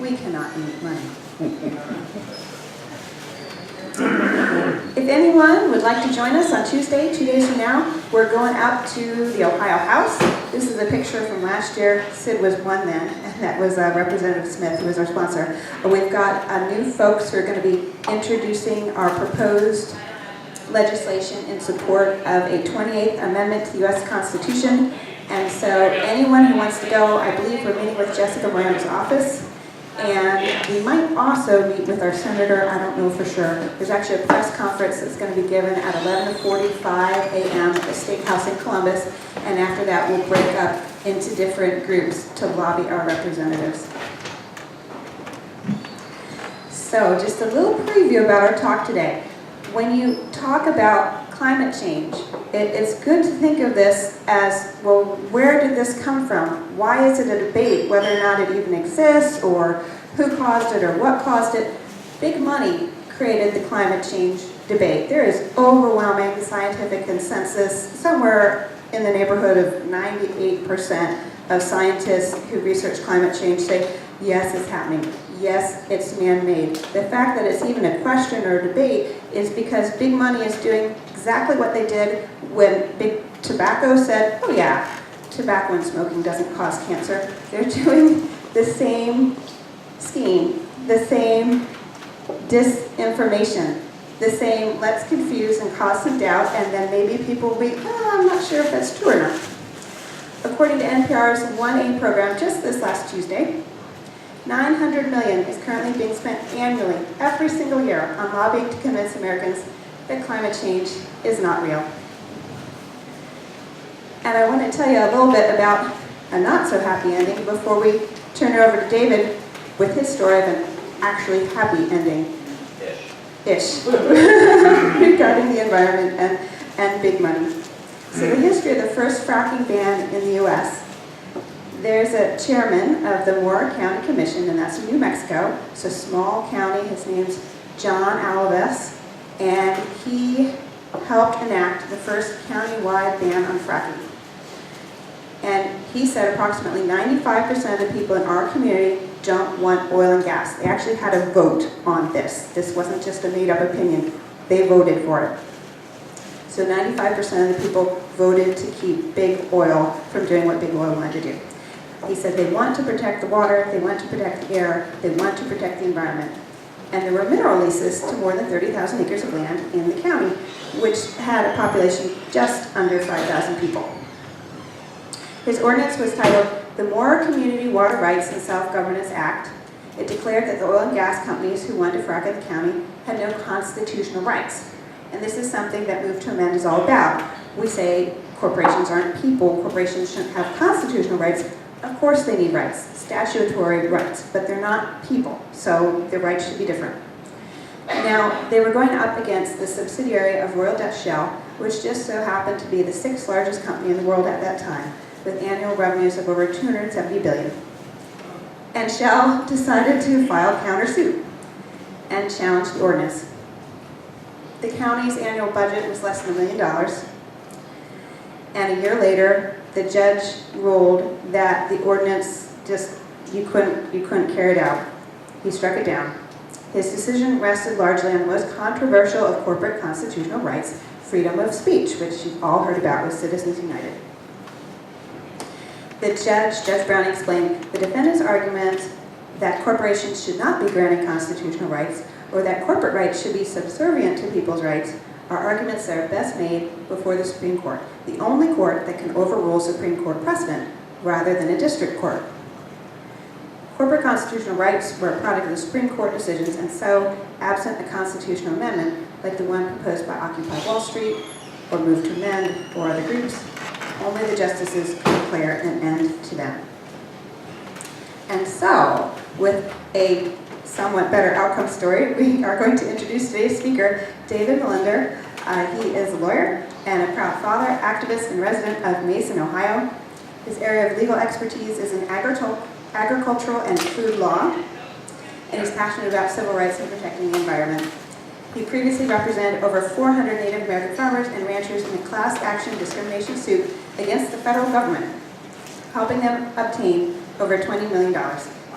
We cannot make money. If anyone would like to join us on Tuesday, 2 days from now, we're going out to the Ohio House. This is a picture from last year. Sid was one then, and that was Representative Smith, who was our sponsor. We've got new folks who are going to be introducing our proposed legislation in support of a 28th Amendment to the U.S. Constitution. And so anyone who wants to go, I believe we're meeting with Jessica Brown's office. And we might also meet with our senator, I don't know for sure. There's actually a press conference that's going to be given at 11:45 a.m. at the State House in Columbus. And after that, we'll break up into different groups to lobby our representatives. So just a little preview about our talk today. When you talk about climate change, it's good to think of this as, well, where did this come from? Why is it a debate whether or not it even exists, or who caused it, or what caused it? Big money created the climate change debate. There is overwhelming scientific consensus. Somewhere in the neighborhood of 98% of scientists who research climate change say, yes, it's happening. Yes, it's man-made. The fact that it's even a question or a debate is because big money is doing exactly what they did when big tobacco said, oh yeah, tobacco and smoking doesn't cause cancer. They're doing the same scheme, the same disinformation, the same let's confuse and cause some doubt, and then maybe people will be, oh, I'm not sure if that's true or not. According to NPR's 1A program just this last Tuesday, $900 million is currently being spent annually, every single year, on lobbying to convince Americans that climate change is not real. And I want to tell you a little bit about a not so happy ending before we turn it over to David with his story of an actually happy ending. Ish. Regarding the environment and big money. So the history of the first fracking ban in the U.S. There's a chairman of the Moore County Commission, and that's in New Mexico. It's a small county. His name's John Alaves, and he helped enact the first county-wide ban on fracking. And he said approximately 95% of the people in our community don't want oil and gas. They actually had a vote on this. This wasn't just a made-up opinion. They voted for it. So 95% of the people voted to keep big oil from doing what big oil wanted to do. He said they want to protect the water, they want to protect the air, they want to protect the environment. And there were mineral leases to more than 30,000 acres of land in the county, which had a population just under 5,000 people. His ordinance was titled the Moore Community Water Rights and Self-Governance Act. It declared that the oil and gas companies who wanted to frack in the county had no constitutional rights. And this is something that Move to Amend is all about. We say corporations aren't people, corporations shouldn't have constitutional rights. Of course they need rights, statutory rights, but they're not people, so their rights should be different. Now, they were going up against the subsidiary of Royal Dutch Shell, which just so happened to be the 6th largest company in the world at that time, with annual revenues of over $270 billion. And Shell decided to file countersuit and challenge the ordinance. The county's annual budget was less than $1 million, and a year later, the judge ruled that the ordinance just, you couldn't carry it out. He struck it down. His decision rested largely on the most controversial of corporate constitutional rights, freedom of speech, which you've all heard about with Citizens United. The judge, Judge Brown, explained the defendant's argument that corporations should not be granted constitutional rights, or that corporate rights should be subservient to people's rights, are arguments that are best made before the Supreme Court, the only court that can overrule Supreme Court precedent rather than a district court. Corporate constitutional rights were a product of the Supreme Court decisions, and so, absent a constitutional amendment, like the one proposed by Occupy Wall Street, or Move to Amend, or other groups, only the justices could declare an end to them. And so, with a somewhat better outcome story, we are going to introduce today's speaker, David Milender. He is a lawyer and a proud father, activist, and resident of Mason, Ohio. His area of legal expertise is in agricultural and food law, and he's passionate about civil rights and protecting the environment. He previously represented over 400 Native American farmers and ranchers in a class action discrimination suit against the federal government, helping them obtain over $20 million.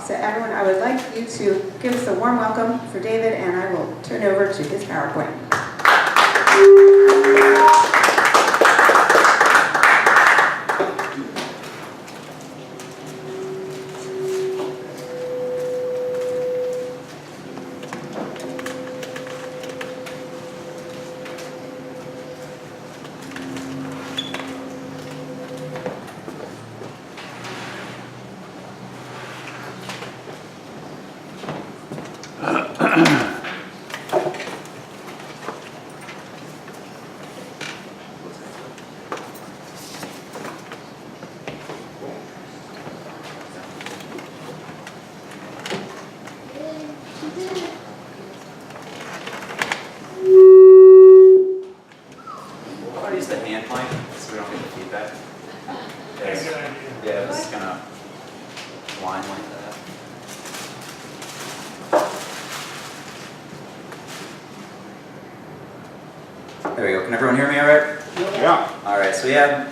So everyone, I would like you to give us a warm welcome for David, and I will turn over to his PowerPoint. There we go. Can everyone hear me all right? Yeah. All right, so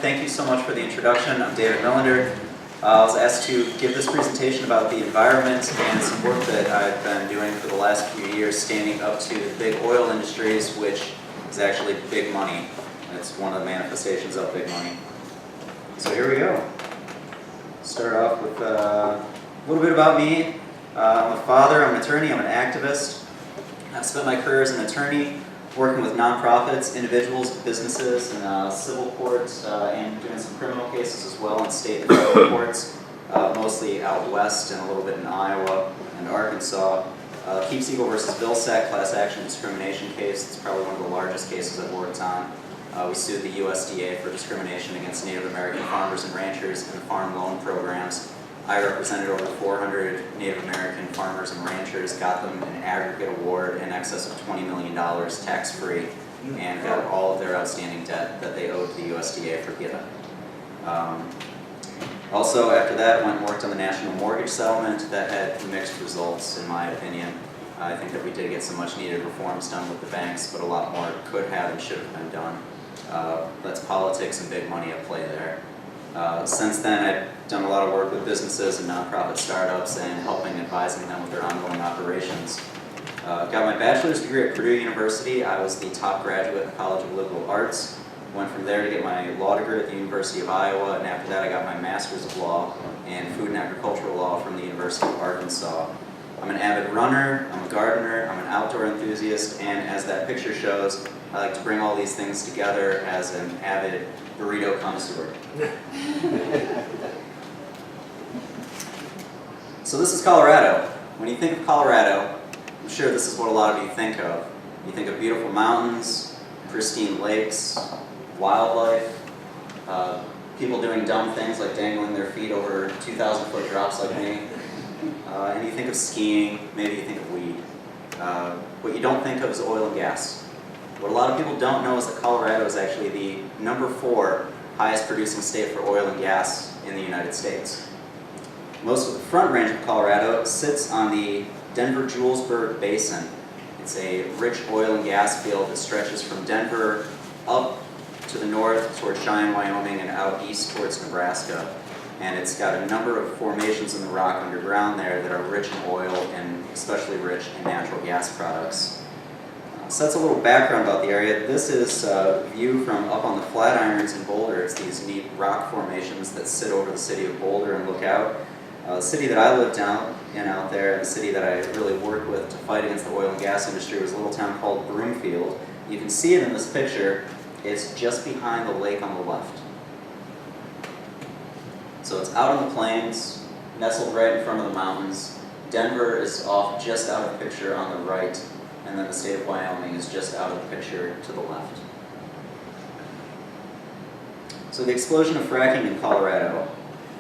thank you so much for the introduction. I'm David Milender. I was asked to give this presentation about the environment and some work that I've been doing for the last few years standing up to the big oil industries, which is actually big money. It's one of the manifestations of big money. So here we go. Start off with a little bit about me. I'm a father, I'm an attorney, I'm an activist. I've spent my career as an attorney working with nonprofits, individuals, businesses, and civil courts, and doing some criminal cases as well in state and federal courts, mostly out west and a little bit in Iowa and Arkansas. Keeps Eagle versus Vilsack class action discrimination case. It's probably one of the largest cases I've worked on. We sued the USDA for discrimination against Native American farmers and ranchers in the farm loan programs. I represented over 400 Native American farmers and ranchers, got them an aggregate award in excess of $20 million tax-free, and got all of their outstanding debt that they owed to the USDA forgiven. Also, after that, went and worked on the national mortgage settlement. That had mixed results, in my opinion. I think that we did get some much-needed reforms done with the banks, but a lot more could have and should have been done. That's politics and big money at play there. Since then, I've done a lot of work with businesses and nonprofit startups and helping advising them with their ongoing operations. Got my bachelor's degree at Purdue University. I was the top graduate in the College of Liberal Arts. Went from there to get my law degree at the University of Iowa, and after that I got my master's of law in food and agricultural law from the University of Arkansas. I'm an avid runner, I'm a gardener, I'm an outdoor enthusiast, and as that picture shows, I like to bring all these things together as an avid burrito connoisseur. So this is Colorado. When you think of Colorado, I'm sure this is what a lot of you think of. You think of beautiful mountains, pristine lakes, wildlife, people doing dumb things like dangling their feet over 2,000-foot drops like me. And you think of skiing, maybe you think of weed. What you don't think of is oil and gas. What a lot of people don't know is that Colorado is actually the #4 highest producing state for oil and gas in the United States. Most of the Front Range of Colorado sits on the Denver-Julesburg Basin. It's a rich oil and gas field that stretches from Denver up to the north towards Cheyenne, Wyoming, and out east towards Nebraska. And it's got a number of formations in the rock underground there that are rich in oil and especially rich in natural gas products. So that's a little background about the area. This is a view from up on the Flatirons in Boulder. It's these neat rock formations that sit over the city of Boulder and look out. The city that I lived out there, and the city that I really worked with to fight against the oil and gas industry, was a little town called Broomfield. You can see it in this picture. It's just behind the lake on the left. So it's out on the plains, nestled right in front of the mountains. Denver is off just out of the picture on the right, and then the state of Wyoming is just out of the picture to the left. So the explosion of fracking in Colorado.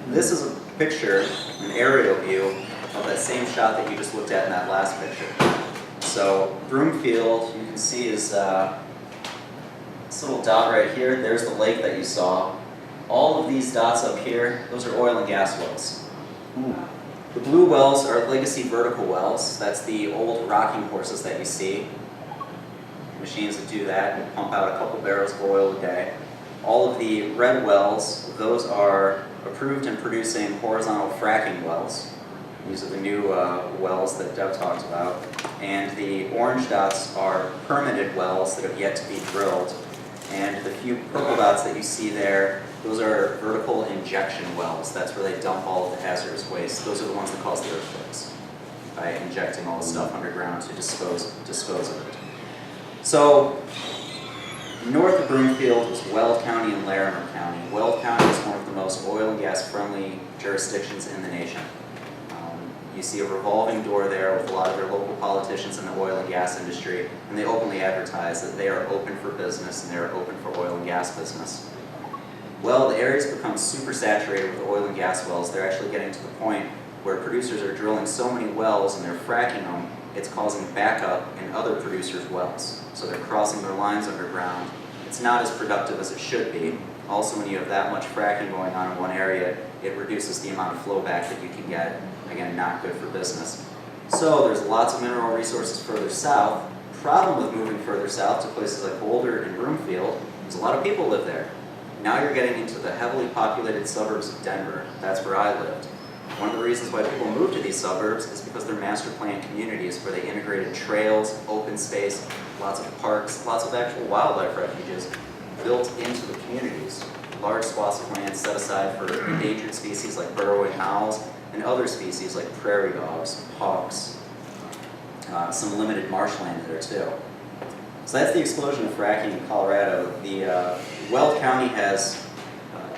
This is a picture, an aerial view of that same shot that you just looked at in that last picture. So Broomfield, you can see, is this little dot right here. There's the lake that you saw. All of these dots up here, those are oil and gas wells. The blue wells are legacy vertical wells. That's the old rocking horses that you see. Machines that do that and pump out a couple barrels of oil a day. All of the red wells, those are approved and producing horizontal fracking wells. These are the new wells that Deb talked about. And the orange dots are permitted wells that have yet to be drilled. And the few purple dots that you see there, those are vertical injection wells. That's where they dump all of the hazardous waste. Those are the ones that cause the earthquakes, by injecting all the stuff underground to dispose of it. So, north of Broomfield is Weld County and Larimer County. Weld County is one of the most oil and gas friendly jurisdictions in the nation. You see a revolving door there with a lot of their local politicians in the oil and gas industry, and they openly advertise that they are open for business and they are open for oil and gas business. Well, the area's become super saturated with oil and gas wells. They're actually getting to the point where producers are drilling so many wells and they're fracking them, it's causing backup in other producers' wells. So they're crossing their lines underground. It's not as productive as it should be. Also, when you have that much fracking going on in one area, it reduces the amount of flow back that you can get. Again, not good for business. So there's lots of mineral resources further south. Problem with moving further south to places like Boulder and Broomfield is a lot of people live there. Now you're getting into the heavily populated suburbs of Denver. That's where I lived. One of the reasons why people move to these suburbs is because they're master planned communities where they integrated trails, open space, lots of parks, lots of actual wildlife refuges built into the communities. Large swaths of land set aside for endangered species like burrowing owls and other species like prairie dogs, hawks, some limited marshland there too. So that's the explosion of fracking in Colorado. The Weld County has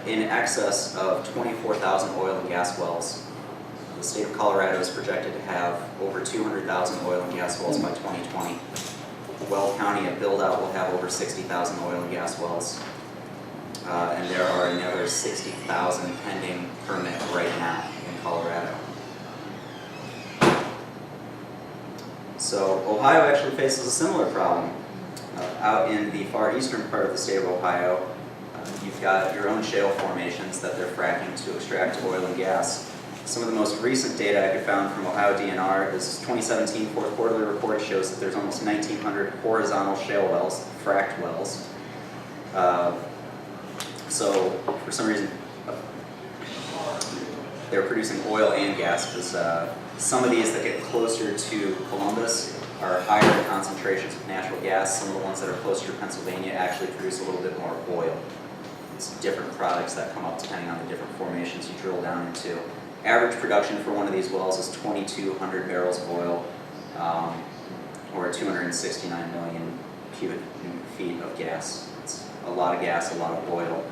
in excess of 24,000 oil and gas wells. The state of Colorado is projected to have over 200,000 oil and gas wells by 2020. Weld County at build-out will have over 60,000 oil and gas wells. And there are another 60,000 pending permit right now in Colorado. So Ohio actually faces a similar problem. Out in the far eastern part of the state of Ohio, you've got your own shale formations that they're fracking to extract oil and gas. Some of the most recent data I could find from Ohio DNR, this 2017 fourth quarterly report shows that there's almost 1,900 horizontal shale wells, fracked wells. So for some reason, they're producing oil and gas because some of these that get closer to Columbus are higher concentrations of natural gas. Some of the ones that are closer to Pennsylvania actually produce a little bit more oil. It's different products that come up depending on the different formations you drill down into. Average production for one of these wells is 2,200 barrels of oil, or 269 million cubic feet of gas. It's a lot of gas, a lot of oil.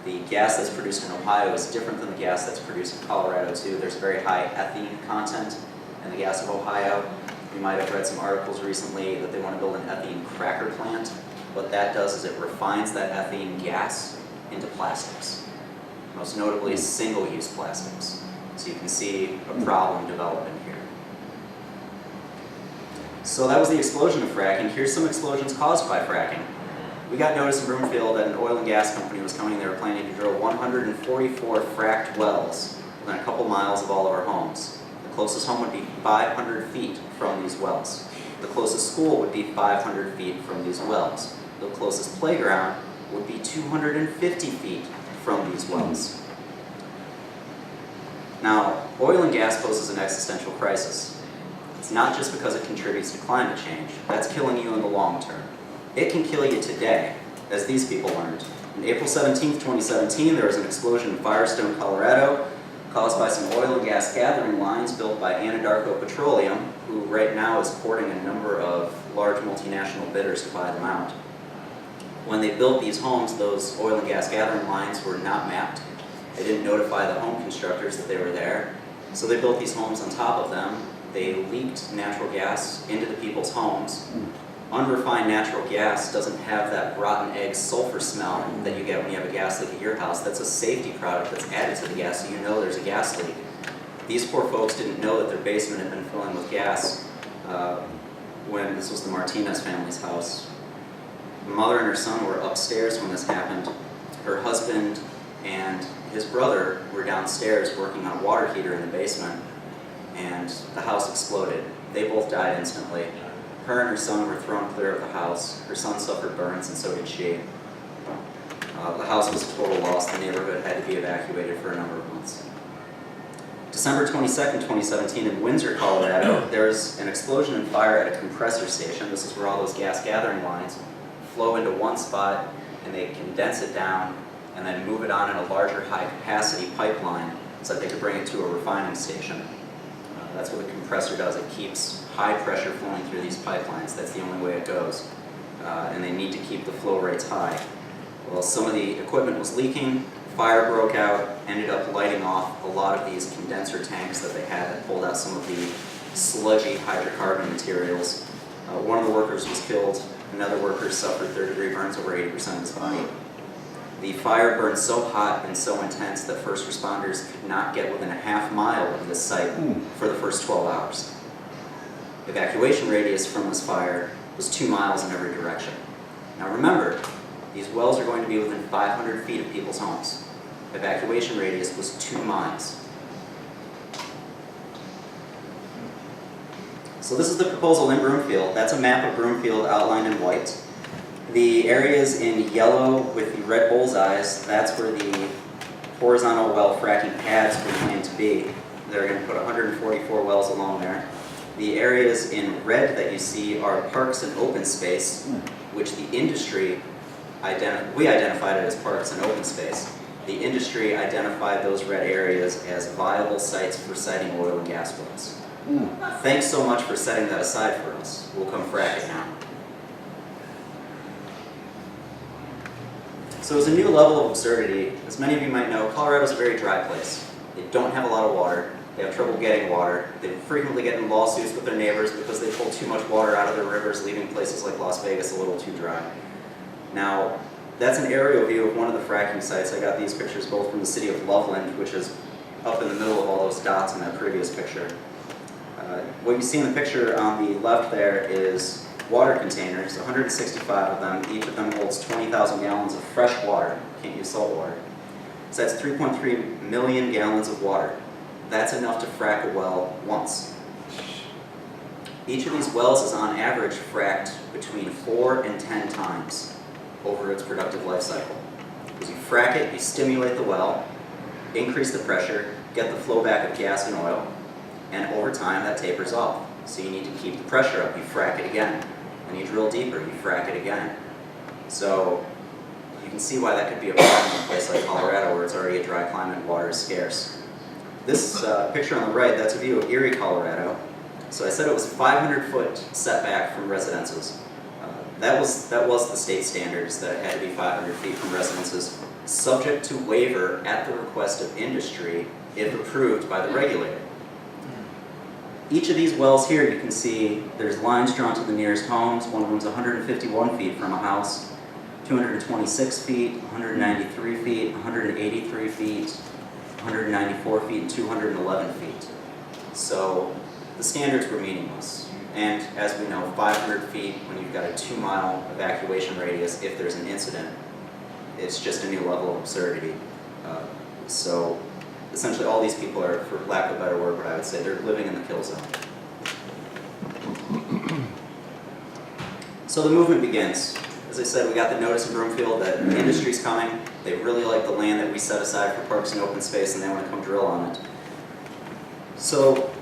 The gas that's produced in Ohio is different than the gas that's produced in Colorado too. There's a very high ethene content in the gas of Ohio. You might have read some articles recently that they want to build an ethene cracker plant. What that does is it refines that ethene gas into plastics, most notably single-use plastics. So you can see a problem developing here. So that was the explosion of fracking. Here's some explosions caused by fracking. We got notice in Broomfield that an oil and gas company was coming. They were planning to drill 144 fracked wells within a couple miles of all of our homes. The closest home would be 500 feet from these wells. The closest school would be 500 feet from these wells. The closest playground would be 250 feet from these wells. Now, oil and gas poses an existential crisis. It's not just because it contributes to climate change. That's killing you in the long term. It can kill you today, as these people learned. On April 17, 2017, there was an explosion in Firestone, Colorado, caused by some oil and gas gathering lines built by Anadarko Petroleum, who right now is courting a number of large multinational bidders to buy them out. When they built these homes, those oil and gas gathering lines were not mapped. They didn't notify the home constructors that they were there. So they built these homes on top of them. They leaked natural gas into the people's homes. Unrefined natural gas doesn't have that rotten egg sulfur smell that you get when you have a gas leak at your house. That's a safety product that's added to the gas, so you know there's a gas leak. These poor folks didn't know that their basement had been filling with gas when this was the Martinez family's house. The mother and her son were upstairs when this happened. Her husband and his brother were downstairs working on a water heater in the basement, and the house exploded. They both died instantly. Her and her son were thrown clear of the house. Her son suffered burns, and so did she. The house was a total loss. The neighborhood had to be evacuated for a number of months. December 22nd, 2017 in Windsor, Colorado, there's an explosion and fire at a compressor station. This is where all those gas gathering lines flow into one spot and they condense it down and then move it on in a larger high capacity pipeline so that they could bring it to a refining station. That's what the compressor does. It keeps high pressure flowing through these pipelines. That's the only way it goes. And they need to keep the flow rates high. Well, some of the equipment was leaking, fire broke out, ended up lighting off a lot of these condenser tanks that they had that pulled out some of the sludgy hydrocarbon materials. One of the workers was killed. Another worker suffered third-degree burns over 80% of his body. The fire burned so hot and so intense that first responders could not get within a half mile of this site for the first 12 hours. Evacuation radius from this fire was 2 miles in every direction. Now remember, these wells are going to be within 500 feet of people's homes. Evacuation radius was 2 miles. So this is the proposal in Broomfield. That's a map of Broomfield outlined in white. The areas in yellow with the red bullseyes, that's where the horizontal well fracking pads were planned to be. They're going to put 144 wells along there. The areas in red that you see are parks and open space, which the industry, we identified it as parks and open space. The industry identified those red areas as viable sites for siting oil and gas wells. Thanks so much for setting that aside for us. We'll come frack it now. So as a new level of absurdity, as many of you might know, Colorado's a very dry place. They don't have a lot of water. They have trouble getting water. They frequently get in lawsuits with their neighbors because they pull too much water out of their rivers, leaving places like Las Vegas a little too dry. Now, that's an aerial view of one of the fracking sites. I got these pictures both from the city of Loveland, which is up in the middle of all those dots in that previous picture. What you see in the picture on the left there is water containers, 165 of them. Each of them holds 20,000 gallons of fresh water. Can't use salt water. So that's 3.3 million gallons of water. That's enough to frack a well once. Each of these wells is on average fracked between 4 and 10 times over its productive life cycle. As you frack it, you stimulate the well, increase the pressure, get the flow back of gas and oil, and over time that tapers off. So you need to keep the pressure up, you frack it again. And you drill deeper, you frack it again. So you can see why that could be a problem in a place like Colorado where it's already a dry climate and water is scarce. This picture on the right, that's a view of Erie, Colorado. So I said it was a 500-foot setback from residences. That was the state standards, that it had to be 500 feet from residences, subject to waiver at the request of industry if approved by the regulator. Each of these wells here, you can see there's lines drawn to the nearest homes. One of them is 151 feet from a house, 226 feet, 193 feet, 183 feet, 194 feet, and 211 feet. So the standards were meaningless. And as we know, 500 feet, when you've got a 2-mile evacuation radius, if there's an incident, it's just a new level of absurdity. So essentially all these people are, for lack of a better word, what I would say, they're living in the kill zone. So the movement begins. As I said, we got the notice in Broomfield that the industry's coming. They really like the land that we set aside for parks and open space, and they want to come drill on it. So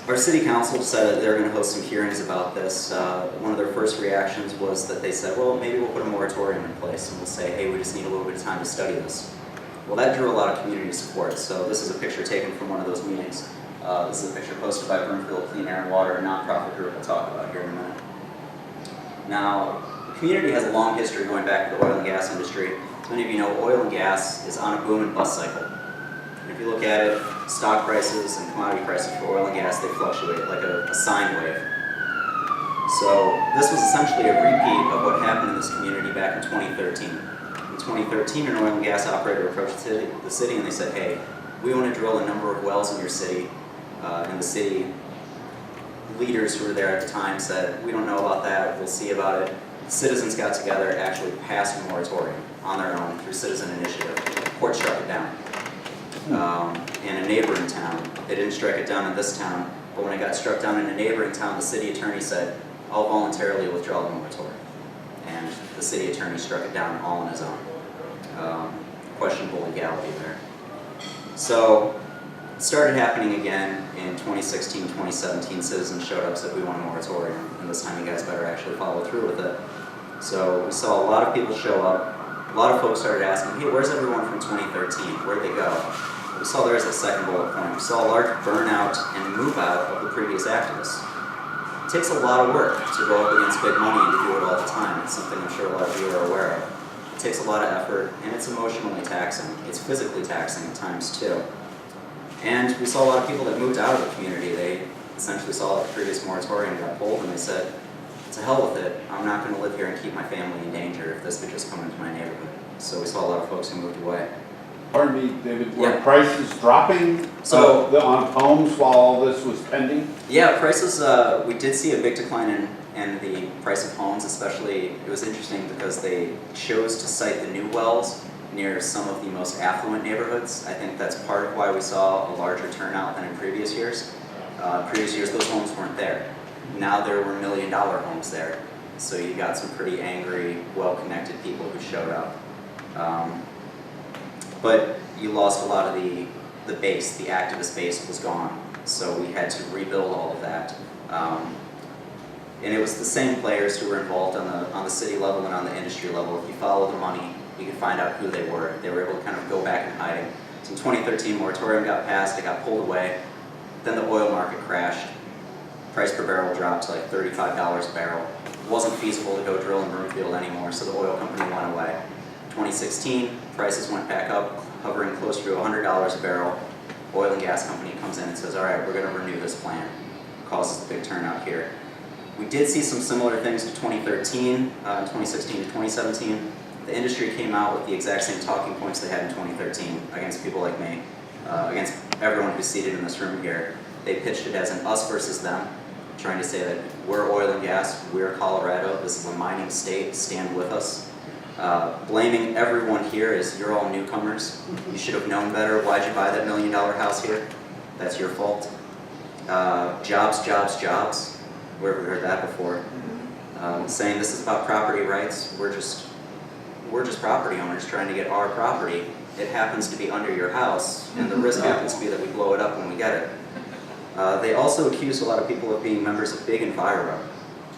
our city council said that they're going to host some hearings about this. One of their first reactions was that they said, well, maybe we'll put a moratorium in place and we'll say, hey, we just need a little bit of time to study this. Well, that drew a lot of community support. So this is a picture taken from one of those meetings. This is a picture posted by Broomfield Clean Air and Water, a nonprofit group we'll talk about here in a minute. Now, the community has a long history going back to the oil and gas industry. As many of you know, oil and gas is on a boom and bust cycle. And if you look at it, stock prices and commodity prices for oil and gas, they fluctuate like a sine wave. So this was essentially a repeat of what happened in this community back in 2013. In 2013, an oil and gas operator approached the city and they said, hey, we want to drill a number of wells in your city. And the city leaders who were there at the time said, we don't know about that, we'll see about it. Citizens got together, actually passed a moratorium on their own through citizen initiative. The court struck it down. In a neighboring town, they didn't strike it down in this town, but when it got struck down in a neighboring town, the city attorney said, I'll voluntarily withdraw the moratorium. And the city attorney struck it down all on his own. Questionable legality there. So It started happening again in 2016, 2017. Citizens showed up, said we want a moratorium, and this time you guys better actually follow through with it. So we saw a lot of people show up. A lot of folks started asking, hey, where's everyone from 2013? Where'd they go? We saw there's a second bullet point. We saw a large burnout and move out of the previous activists. It takes a lot of work to go up against big money and to do it all the time. It's something I'm sure a lot of you are aware of. It takes a lot of effort, and it's emotionally taxing. It's physically taxing at times too. And we saw a lot of people that moved out of the community. They essentially saw that the previous moratorium got pulled, and they said, to hell with it, I'm not going to live here and keep my family in danger if this could just come into my neighborhood. So we saw a lot of folks who moved away. Pardon me, David, were Yeah. prices dropping on homes while all this was pending? Yeah, prices, we did see a big decline in the price of homes, especially, it was interesting because they chose to site the new wells near some of the most affluent neighborhoods. I think that's part of why we saw a larger turnout than in previous years. Previous years, those homes weren't there. Now there were $1 million homes there. So you got some pretty angry, well-connected people who showed up. But you lost a lot of the base, the activist base was gone. So we had to rebuild all of that. And it was the same players who were involved on the city level and on the industry level. If you follow the money, you could find out who they were. They were able to kind of go back in hiding. So in 2013, moratorium got passed, it got pulled away. Then the oil market crashed. Price per barrel dropped to like $35 a barrel. It wasn't feasible to go drill in Broomfield anymore, so the oil company went away. 2016, prices went back up, hovering closer to $100 a barrel. Oil and gas company comes in and says, all right, we're going to renew this plan. Causes a big turnout here. We did see some similar things to 2013, 2016 to 2017. The industry came out with the exact same talking points they had in 2013 against people like me, against everyone who's seated in this room here. They pitched it as an us versus them, trying to say that we're oil and gas, we're Colorado, this is a mining state, stand with us. Blaming everyone here as you're all newcomers. You should have known better. Why'd you buy that $1 million house here? That's your fault. Jobs, jobs, jobs. Where have we heard that before? Saying this is about property rights. We're just property owners trying to get our property. It happens to be under your house, and the risk happens to be that we blow it up when we get it. They also accused a lot of people of being members of Big Enviro.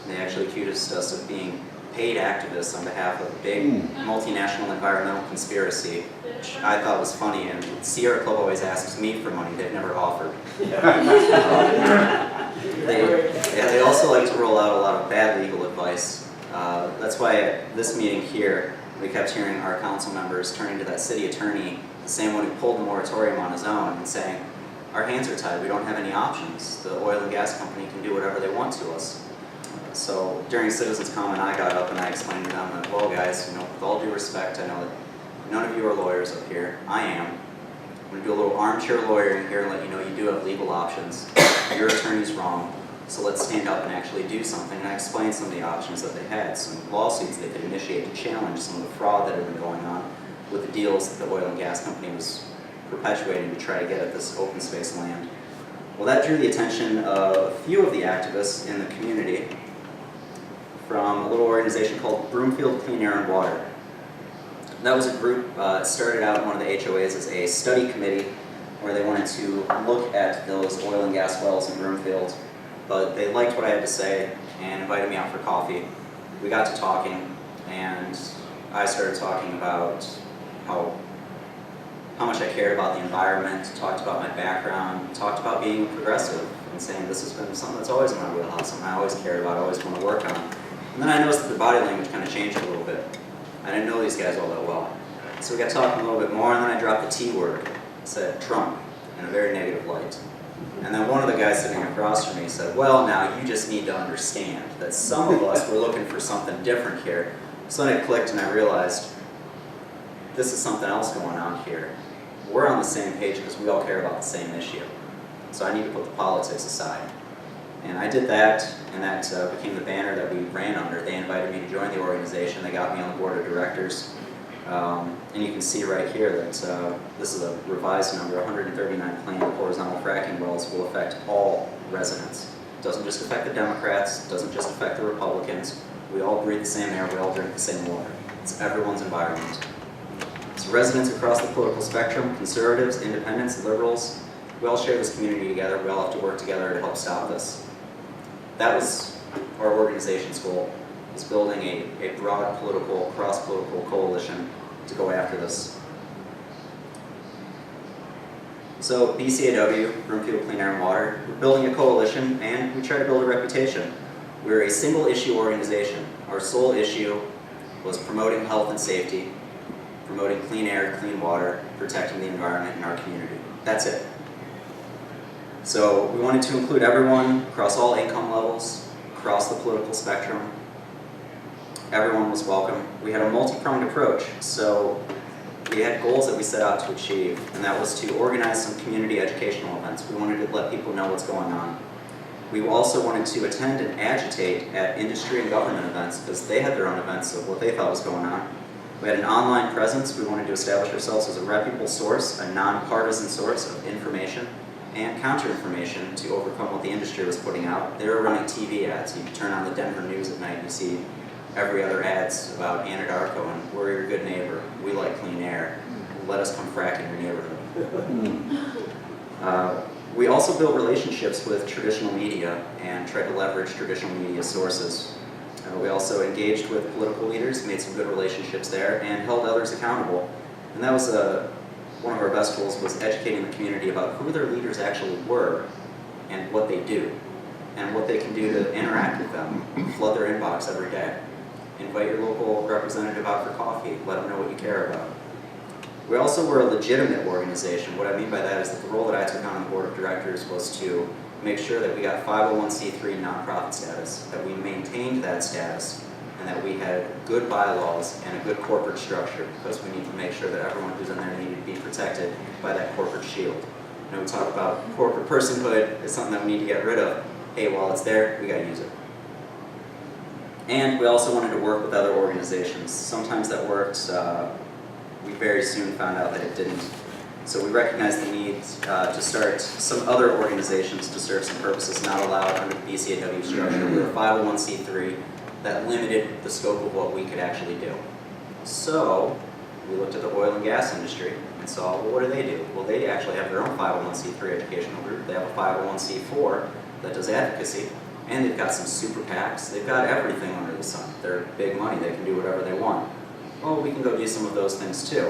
They actually accused us of being paid activists on behalf of a big multinational environmental conspiracy, which I thought was funny, and Sierra Club always asks me for money, they've never offered. They also like to roll out a lot of bad legal advice. That's why at this meeting here, we kept hearing our council members turning to that city attorney, the same one who pulled the moratorium on his own, and saying, our hands are tied, we don't have any options. The oil and gas company can do whatever they want to us. So during Citizens Comment, I got up and I explained to them that, well guys, with all due respect, I know that none of you are lawyers up here. I am. I'm going to do a little armchair lawyering here and let you know you do have legal options. Your attorney's wrong, so let's stand up and actually do something. And I explained some of the options that they had, some lawsuits they could initiate to challenge some of the fraud that had been going on with the deals that the oil and gas company was perpetuating to try to get at this open space land. Well, that drew the attention of a few of the activists in the community from a little organization called Broomfield Clean Air and Water. That was a group, started out in one of the HOAs as a study committee where they wanted to look at those oil and gas wells in Broomfield, but they liked what I had to say and invited me out for coffee. We got to talking, and I started talking about how much I cared about the environment, talked about my background, talked about being progressive, and saying this has been something that's always in my wheelhouse, something I always cared about, always want to work on. And then I noticed that the body language kind of changed a little bit. I didn't know these guys all that well. So we got talking a little bit more, and then I dropped the T word. I said Trump in a very negative light. And then one of the guys sitting across from me said, well, now you just need to understand that some of us were looking for something different here. So then it clicked and I realized this is something else going on here. We're on the same page because we all care about the same issue. So I need to put the politics aside. And I did that, and that became the banner that we ran under. They invited me to join the organization. They got me on the board of directors. And you can see right here that this is a revised number. 139 planned horizontal fracking wells will affect all residents. It doesn't just affect the Democrats. It doesn't just affect the Republicans. We all breathe the same air. We all drink the same water. It's everyone's environment. So residents across the political spectrum, conservatives, independents, liberals, We all share this community together. We all have to work together to help stop this. That was our organization's goal, is building a broad political, cross-political coalition to go after this. So BCAW, Broomfield Clean Air and Water, we're building a coalition and we try to build a reputation. We're a single issue organization. Our sole issue was promoting health and safety, promoting clean air, clean water, protecting the environment in our community. That's it. So we wanted to include everyone across all income levels, across the political spectrum. Everyone was welcome. We had a multi-pronged approach. So we had goals that we set out to achieve, and that was to organize some community educational events. We wanted to let people know what's going on. We also wanted to attend and agitate at industry and government events because they had their own events of what they thought was going on. We had an online presence. We wanted to establish ourselves as a reputable source, a nonpartisan source of information and counter-information to overcome what the industry was putting out. They were running TV ads. You turn on the Denver news at night and you see every other ads about Anadarko and we're your good neighbor, we like clean air, let us come frack in your neighborhood. We also built relationships with traditional media and tried to leverage traditional media sources. We also engaged with political leaders, made some good relationships there, and held others accountable. And that was one of our best tools, was educating the community about who their leaders actually were and what they do, and what they can do to interact with them, flood their inbox every day. Invite your local representative out for coffee, let them know what you care about. We also were a legitimate organization. What I mean by that is that the role that I took on the board of directors was to make sure that we got 501c3 nonprofit status, that we maintained that status, and that we had good bylaws and a good corporate structure, because we need to make sure that everyone who's in there needed to be protected by that corporate shield. You know, we talk about corporate personhood is something that we need to get rid of. Hey, while it's there, we got to use it. And we also wanted to work with other organizations. Sometimes that worked. We very soon found out that it didn't. So we recognized the need to start some other organizations to serve some purposes not allowed under the BCAW structure. We were a 501c3 that limited the scope of what we could actually do. So we looked at the oil and gas industry and saw, well, what do? Well, they actually have their own 501c3 educational group. They have a 501c4 that does advocacy, and they've got some super PACs. They've got everything under the sun. They're big money. They can do whatever they want. Well, we can go do some of those things too.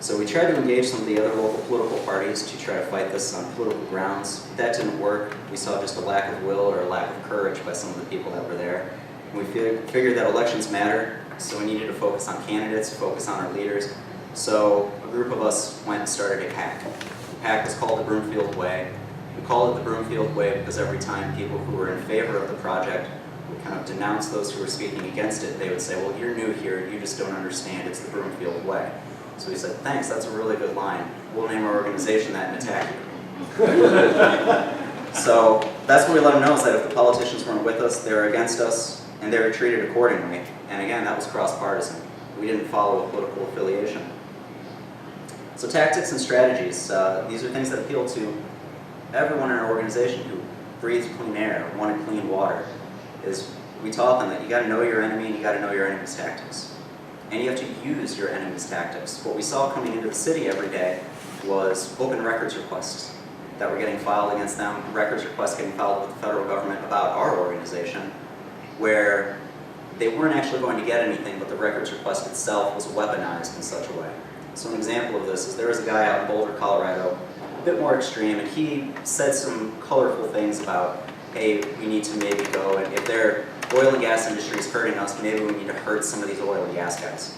So we tried to engage some of the other local political parties to try to fight this on political grounds. That didn't work. We saw just a lack of will or a lack of courage by some of the people that were there. And we figured that elections matter, so we needed to focus on candidates, focus on our leaders. So a group of us went and started a PAC. The PAC was called the Broomfield Way. We call it the Broomfield Way because every time people who were in favor of the project would kind of denounce those who were speaking against it, they would say, well, you're new here, you just don't understand, it's the Broomfield Way. So we said, thanks, that's a really good line. We'll name our organization that and attack you. So that's what we let them know, is that if the politicians weren't with us, they were against us, and they were treated accordingly. And again, that was cross-partisan. We didn't follow a political affiliation. So tactics and strategies, these are things that appeal to everyone in our organization who breathes clean air, wanted clean water, is we taught them that you got to know your enemy and you got to know your enemy's tactics. And you have to use your enemy's tactics. What we saw coming into the city every day was open records requests that were getting filed against them, records requests getting filed with the federal government about our organization, where they weren't actually going to get anything, but the records request itself was weaponized in such a way. So an example of this is there was a guy out in Boulder, Colorado, a bit more extreme, and he said some colorful things about, hey, we need to maybe go, and if their oil and gas industry is hurting us, maybe we need to hurt some of these oil and gas guys.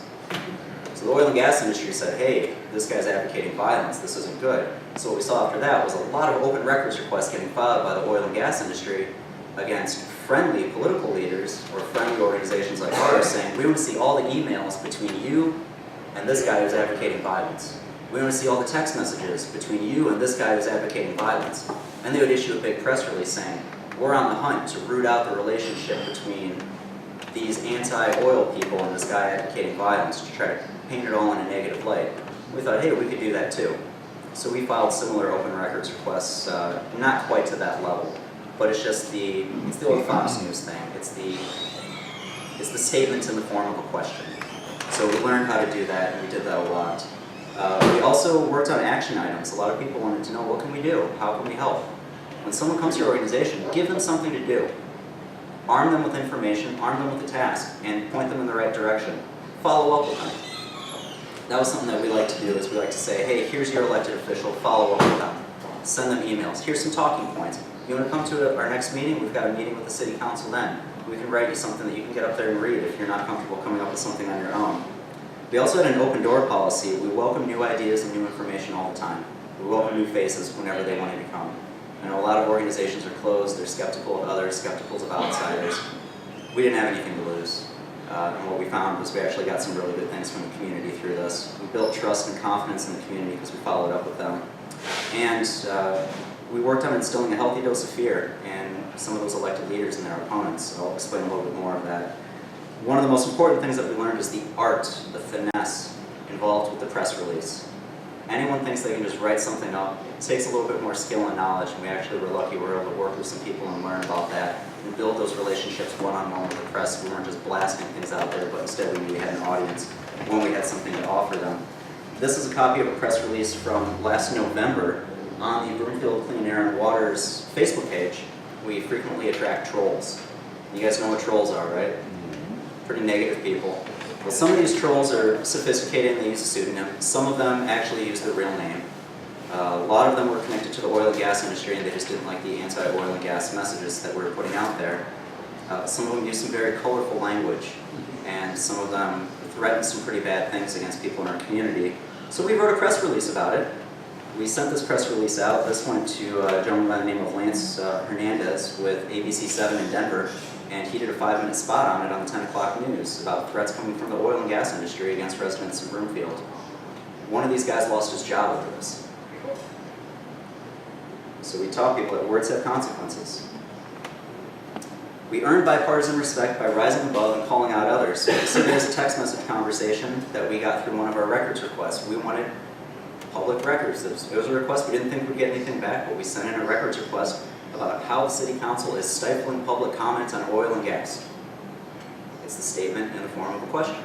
So the oil and gas industry said, hey, this guy's advocating violence, this isn't good. So what we saw after that was a lot of open records requests getting filed by the oil and gas industry against friendly political leaders or friendly organizations like ours saying, we want to see all the emails between you and this guy who's advocating violence. We want to see all the text messages between you and this guy who's advocating violence. And they would issue a big press release saying, we're on the hunt to root out the relationship between these anti-oil people and this guy advocating violence, to try to paint it all in a negative light. We thought, hey, we could do that too. So we filed similar open records requests, not quite to that level, but it's just it's the old Fox News thing. It's the statement in the form of a question. So we learned how to do that, and we did that a lot. We also worked on action items. A lot of people wanted to know, what can we do? How can we help? When someone comes to your organization, give them something to do. Arm them with information, arm them with a task, and point them in the right direction. Follow up with them. That was something that we like to do, is we like to say, hey, here's your elected official, follow up with them. Send them emails. Here's some talking points. You want to come to our next meeting? We've got a meeting with the city council then. We can write you something that you can get up there and read if you're not comfortable coming up with something on your own. We also had an open door policy. We welcome new ideas and new information all the time. We welcome new faces whenever they want to come. I know a lot of organizations are closed, they're skeptical of others, skeptical of outsiders. We didn't have anything to lose. And what we found was we actually got some really good things from the community through this. We built trust and confidence in the community because we followed up with them. And we worked on instilling a healthy dose of fear in some of those elected leaders and their opponents. I'll explain a little bit more of that. One of the most important things that we learned is the art, the finesse involved with the press release. Anyone thinks they can just write something up. It takes a little bit more skill and knowledge, and we actually were lucky we were able to work with some people and learn about that and build those relationships one-on-one with the press. We weren't just blasting things out there, but instead we knew we had an audience when we had something to offer them. This is a copy of a press release from last November on the Broomfield Clean Air and Water's Facebook page. We frequently attract trolls. You guys know what trolls are, right? Pretty negative people. Well, some of these trolls are sophisticated and they use a pseudonym. Some of them actually use their real name. A lot of them were connected to the oil and gas industry and they just didn't like the anti-oil and gas messages that we were putting out there. Some of them use some very colorful language, and some of them threatened some pretty bad things against people in our community. So we wrote a press release about it. We sent this press release out. This went to a gentleman by the name of Lance Hernandez with ABC7 in Denver, and he did a 5-minute spot on it on the 10 o'clock news about threats coming from the oil and gas industry against residents in Broomfield. One of these guys lost his job over this. So we taught people that words have consequences. We earned bipartisan respect by rising above and calling out others. So there's a text message conversation that we got through one of our records requests. We wanted public records. It was a request. We didn't think we'd get anything back, but we sent in a records request about how the city council is stifling public comment on oil and gas. It's the statement in the form of a question.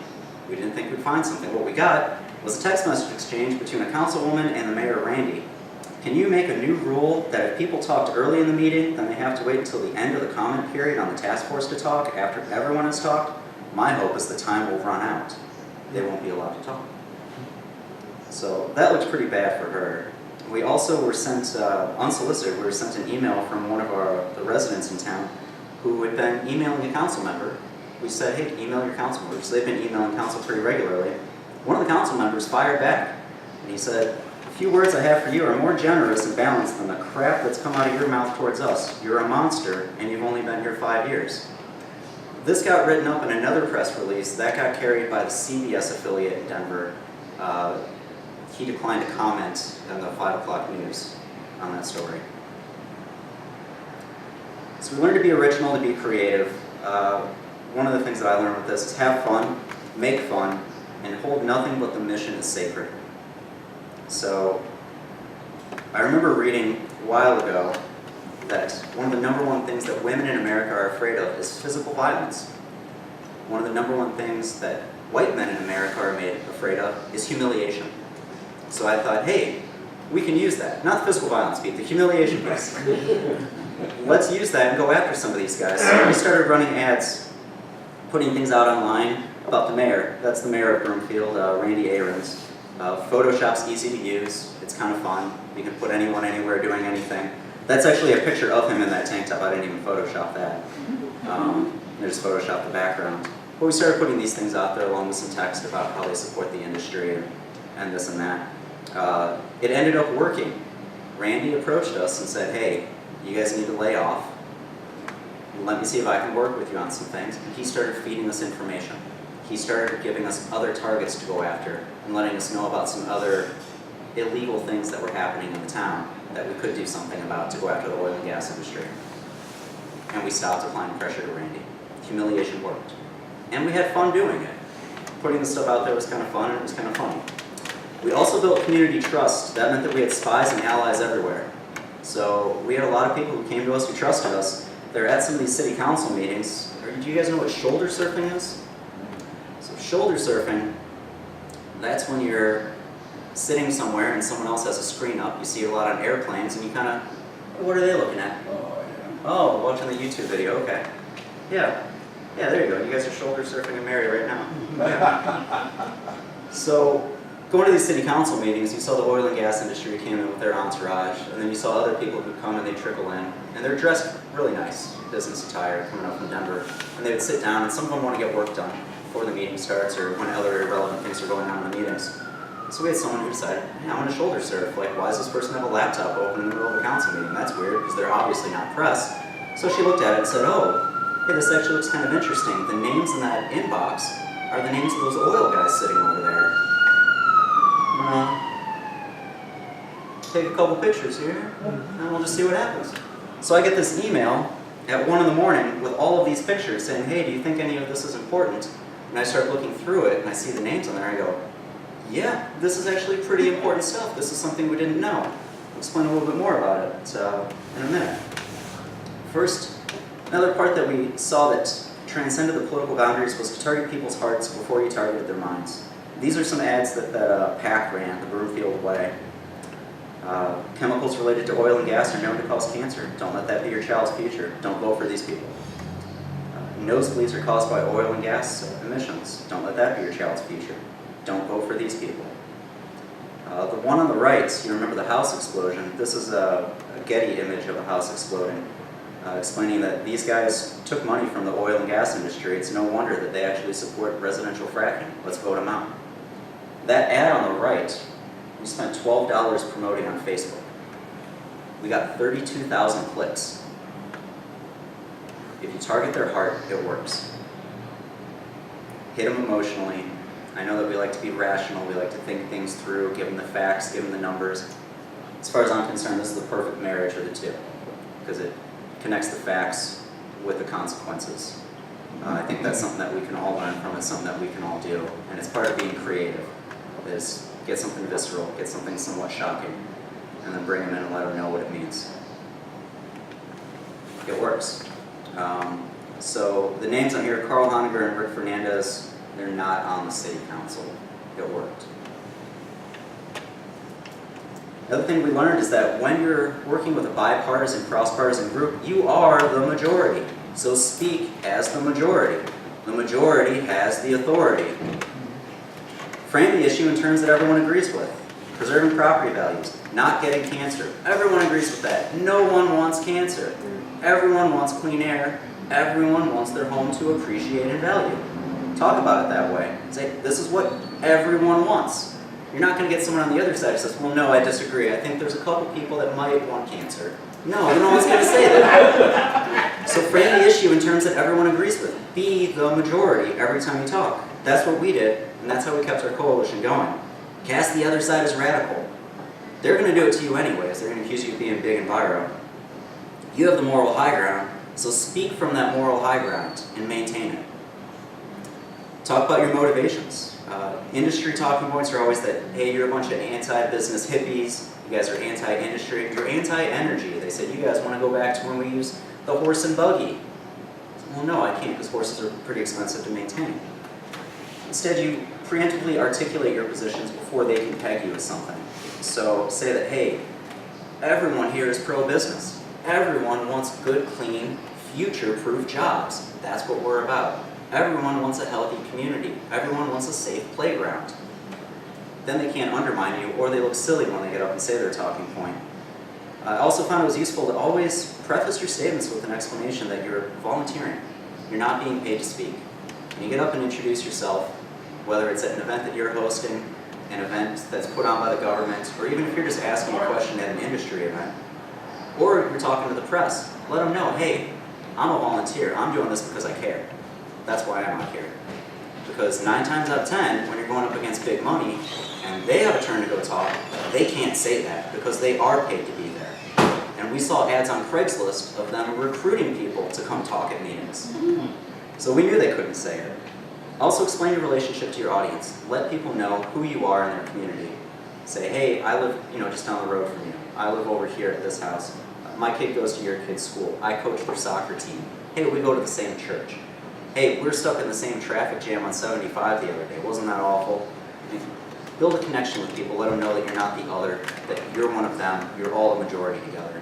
We didn't think we'd find something. What we got was a text message exchange between a councilwoman and the mayor, Randy. Can you make a new rule that if people talked early in the meeting, then they have to wait until the end of the comment period on the task force to talk after everyone has talked? My hope is the time will run out. They won't be allowed to talk. So that looks pretty bad for her. We also were sent, unsolicited, we were sent an email from one of the residents in town who had been emailing a council member. We said, hey, email your council members. They've been emailing council pretty regularly. One of the council members fired back, and he said, a few words I have for you are more generous and balanced than the crap that's come out of your mouth towards us. You're a monster, and you've only been here 5 years. This got written up in another press release. That got carried by the CBS affiliate in Denver. He declined to comment on the 5 o'clock news on that story. So we learned to be original, to be creative. One of the things that I learned with this is have fun, make fun, and hold nothing but the mission as sacred. So I remember reading a while ago that one of the #1 things that women in America are afraid of is physical violence. One of the #1 things that white men in America are made afraid of is humiliation. So I thought, hey, we can use that. Not the physical violence piece, the humiliation piece. Let's use that and go after some of these guys. So we started running ads, putting things out online about the mayor. That's the mayor of Broomfield, Randy Ahrens. Photoshop's easy to use. It's kind of fun. You can put anyone anywhere doing anything. That's actually a picture of him in that tank top. I didn't even Photoshop that. I just Photoshopped the background. But we started putting these things out there along with some text about how they support the industry and this and that. It ended up working. Randy approached us and said, hey, you guys need to lay off. Let me see if I can work with you on some things. And he started feeding us information. He started giving us other targets to go after and letting us know about some other illegal things that were happening in the town that we could do something about to go after the oil and gas industry. And we stopped applying pressure to Randy. Humiliation worked. And we had fun doing it. Putting the stuff out there was kind of fun and it was kind of funny. We also built community trust. That meant that we had spies and allies everywhere. So we had a lot of people who came to us who trusted us. They're at some of these city council meetings. Do you guys know what shoulder surfing is? So shoulder surfing, that's when you're sitting somewhere and someone else has a screen up. You see it a lot on airplanes, and you kind of, what are they looking at? Oh, watching the YouTube video, okay. Yeah, there you go. You guys are shoulder surfing and married right now. Yeah. So, going to these city council meetings, you saw the oil and gas industry came in with their entourage, and then you saw other people who come and they trickle in, and they're dressed really nice, business attire, coming up from Denver, and they would sit down, and some of them want to get work done before the meeting starts or when other irrelevant things are going on in the meetings. So we had someone who decided, hey, I'm going to shoulder surf. Like, why does this person have a laptop open in the middle of a council meeting? That's weird, because they're obviously not press. So she looked at it and said, oh, hey, this actually looks kind of interesting. The names in that inbox are the names of those oil guys sitting over there. Take a couple pictures here, and we'll just see what happens. So I get this email at 1 in the morning with all of these pictures saying, hey, do you think any of this is important? And I start looking through it, and I see the names on there, and I go, yeah, this is actually pretty important stuff. This is something we didn't know. I'll explain a little bit more about it in a minute. First, another part that we saw that transcended the political boundaries was to target people's hearts before you targeted their minds. These are some ads that PAC ran, the Broomfield Way. Chemicals related to oil and gas are known to cause cancer. Don't let that be your child's future. Don't vote for these people. Nosebleeds are caused by oil and gas emissions. Don't let that be your child's future. Don't vote for these people. The one on the right, you remember the house explosion. This is a Getty image of a house exploding, explaining that these guys took money from the oil and gas industry. It's no wonder that they actually support residential fracking. Let's vote them out. That ad on the right, we spent $12 promoting on Facebook. We got 32,000 clicks. If you target their heart, it works. Hit them emotionally. I know that we like to be rational, we like to think things through, give them the facts, give them the numbers. As far as I'm concerned, this is the perfect marriage of the two, because it connects the facts with the consequences. I think that's something that we can all learn from, it's something that we can all do, and it's part of being creative, is get something visceral, get something somewhat shocking, and then bring them in and let them know what it means. It works. So the names on here, Carl Honegger and Rick Fernandez, they're not on the city council. It worked. Another thing we learned is that when you're working with a bipartisan, cross-partisan group, you are the majority. So speak as the majority. The majority has the authority. Frame the issue in terms that everyone agrees with. Preserving property values, not getting cancer. Everyone agrees with that. No one wants cancer. Everyone wants clean air. Everyone wants their home to appreciate and value. Talk about it that way. Say, this is what everyone wants. You're not going to get someone on the other side who says, well, no, I disagree. I think there's a couple people that might want cancer. No, no one's going to say that. So frame the issue in terms that everyone agrees with. Be the majority every time you talk. That's what we did, and that's how we kept our coalition going. Cast the other side as radical. They're going to do it to you anyways. They're going to accuse you of being big and viral. You have the moral high ground, so speak from that moral high ground and maintain it. Talk about your motivations. Industry talking points are always that, hey, you're a bunch of anti-business hippies, you guys are anti-industry, you're anti-energy. They said, you guys want to go back to when we used the horse and buggy. Well, no, I can't, because horses are pretty expensive to maintain. Instead, you preemptively articulate your positions before they can peg you with something. So say that, hey, everyone here is pro-business. Everyone wants good, clean, future-proof jobs. That's what we're about. Everyone wants a healthy community. Everyone wants a safe playground. Then they can't undermine you, or they look silly when they get up and say their talking point. I also found it was useful to always preface your statements with an explanation that you're volunteering. You're not being paid to speak. When you get up and introduce yourself, whether it's at an event that you're hosting, an event that's put on by the government, or even if you're just asking a question at an industry event, or you're talking to the press, let them know, hey, I'm a volunteer. I'm doing this because I care. That's why I'm out here. Because 9 times out of 10, when you're going up against big money, and they have a turn to go talk, they can't say that because they are paid to be there. And we saw ads on Craigslist of them recruiting people to come talk at meetings. So we knew they couldn't say it. Also explain your relationship to your audience. Let people know who you are in their community. Say, hey, I live just down the road from you. I live over here at this house. My kid goes to your kid's school. I coach their soccer team. Hey, we go to the same church. Hey, we're stuck in the same traffic jam on 75 the other day. Wasn't that awful? Build a connection with people, let them know that you're not the other, that you're one of them, you're all the majority together.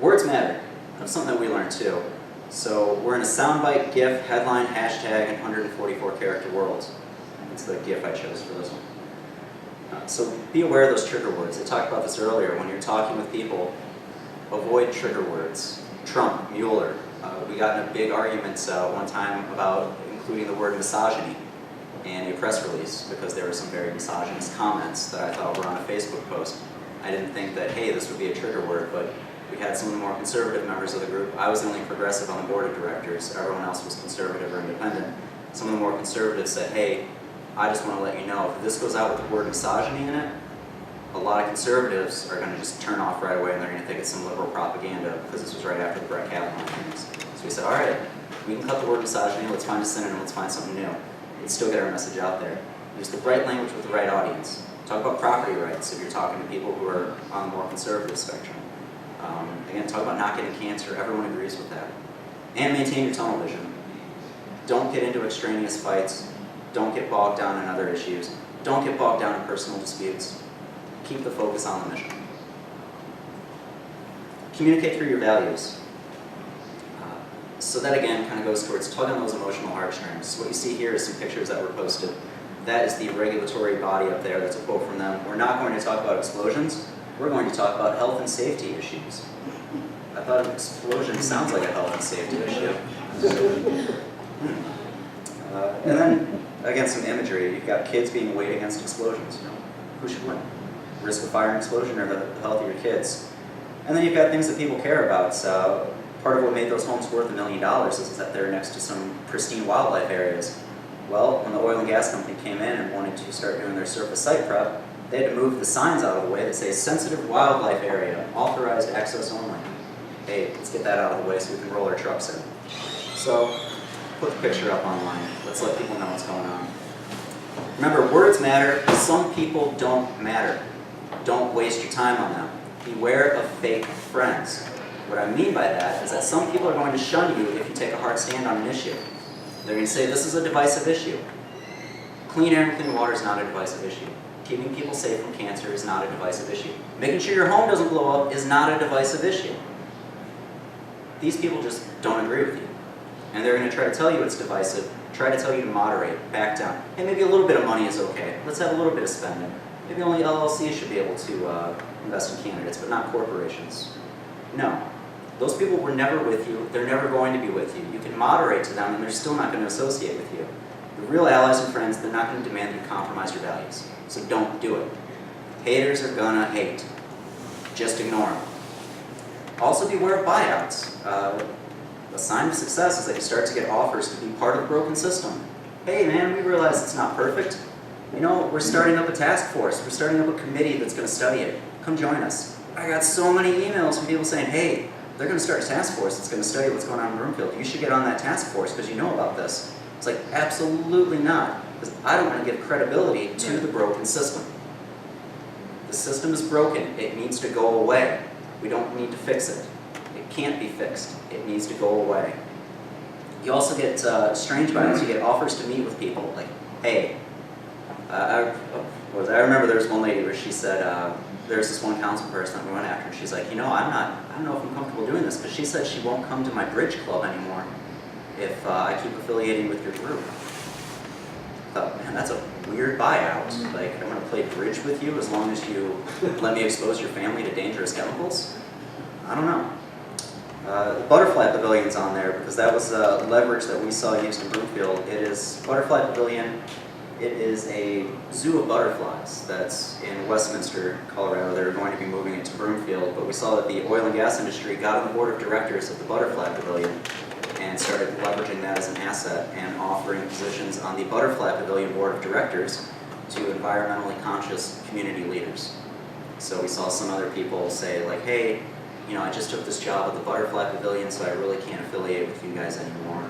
Words matter. That's something that we learned too. So we're in a soundbite, GIF, headline, hashtag, and 144 character world. That's the GIF I chose for this one. So be aware of those trigger words. I talked about this earlier. When you're talking with people, avoid trigger words. Trump, Mueller. We got in a big argument one time about including the word misogyny in a press release because there were some very misogynist comments that I thought were on a Facebook post. I didn't think that, hey, this would be a trigger word, but we had some of the more conservative members of the group. I was the only progressive on the board of directors. Everyone else was conservative or independent. Some of the more conservatives said, hey, I just want to let you know, if this goes out with the word misogyny in it, a lot of conservatives are going to just turn off right away and they're going to think it's some liberal propaganda because this was right after the Brett Kavanaugh things. So we said, all right, we can cut the word misogyny, let's find a synonym, let's find something new. Let's still get our message out there. Use the right language with the right audience. Talk about property rights if you're talking to people who are on the more conservative spectrum. Again, talk about not getting cancer, everyone agrees with that. And maintain your tunnel vision. Don't get into extraneous fights. Don't get bogged down in other issues. Don't get bogged down in personal disputes. Keep the focus on the mission. Communicate through your values. So that again kind of goes towards tug on those emotional heartstrings. What you see here is some pictures that were posted. That is the regulatory body up there. That's a quote from them. We're not going to talk about explosions. We're going to talk about health and safety issues. I thought an explosion sounds like a health and safety issue. And then, again, some imagery. You've got kids being weighed against explosions. You know, who should win? Risk of fire and explosion or the health of your kids? And then you've got things that people care about. So part of what made those homes worth $1 million is that they're next to some pristine wildlife areas. Well, when the oil and gas company came in and wanted to start doing their surface site prep, they had to move the signs out of the way that say sensitive wildlife area, authorized access only. Hey, let's get that out of the way so we can roll our trucks in. So, put the picture up online. Let's let people know what's going on. Remember, words matter. Some people don't matter. Don't waste your time on them. Beware of fake friends. What I mean by that is that some people are going to shun you if you take a hard stand on an issue. They're going to say, this is a divisive issue. Clean air and clean water is not a divisive issue. Keeping people safe from cancer is not a divisive issue. Making sure your home doesn't blow up is not a divisive issue. These people just don't agree with you. And they're going to try to tell you it's divisive, try to tell you to moderate, back down. Hey, maybe a little bit of money is okay. Let's have a little bit of spending. Maybe only LLCs should be able to invest in candidates, but not corporations. No. Those people were never with you. They're never going to be with you. You can moderate to them, and they're still not going to associate with you. Your real allies and friends, they're not going to demand that you compromise your values. So don't do it. Haters are gonna hate. Just ignore them. Also beware of buyouts. A sign of success is that you start to get offers to be part of the broken system. Hey man, we realize it's not perfect. You know, we're starting up a task force. We're starting up a committee that's going to study it. Come join us. I got so many emails from people saying, hey, they're going to start a task force that's going to study what's going on in Broomfield. You should get on that task force because you know about this. It's like, absolutely not. Because I don't want to give credibility to the broken system. The system is broken. It needs to go away. We don't need to fix it. It can't be fixed. It needs to go away. You also get strange vibes. You get offers to meet with people. Like, hey, I remember there was one lady where she said, there's this one council person that we went after, and she's like, you know, I don't know if I'm comfortable doing this, because she said she won't come to my bridge club anymore if I keep affiliating with your group. I thought, man, that's a weird buyout. Like, I'm going to play bridge with you as long as you let me expose your family to dangerous chemicals? I don't know. The butterfly pavilion's on there because that was leverage that we saw used in Broomfield. It is Butterfly Pavilion. It is a zoo of butterflies that's in Westminster, Colorado. They're going to be moving it to Broomfield, but we saw that the oil and gas industry got on the board of directors of the Butterfly Pavilion and started leveraging that as an asset and offering positions on the Butterfly Pavilion board of directors to environmentally conscious community leaders. So we saw some other people say like, hey, you know, I just took this job at the Butterfly Pavilion, so I really can't affiliate with you guys anymore.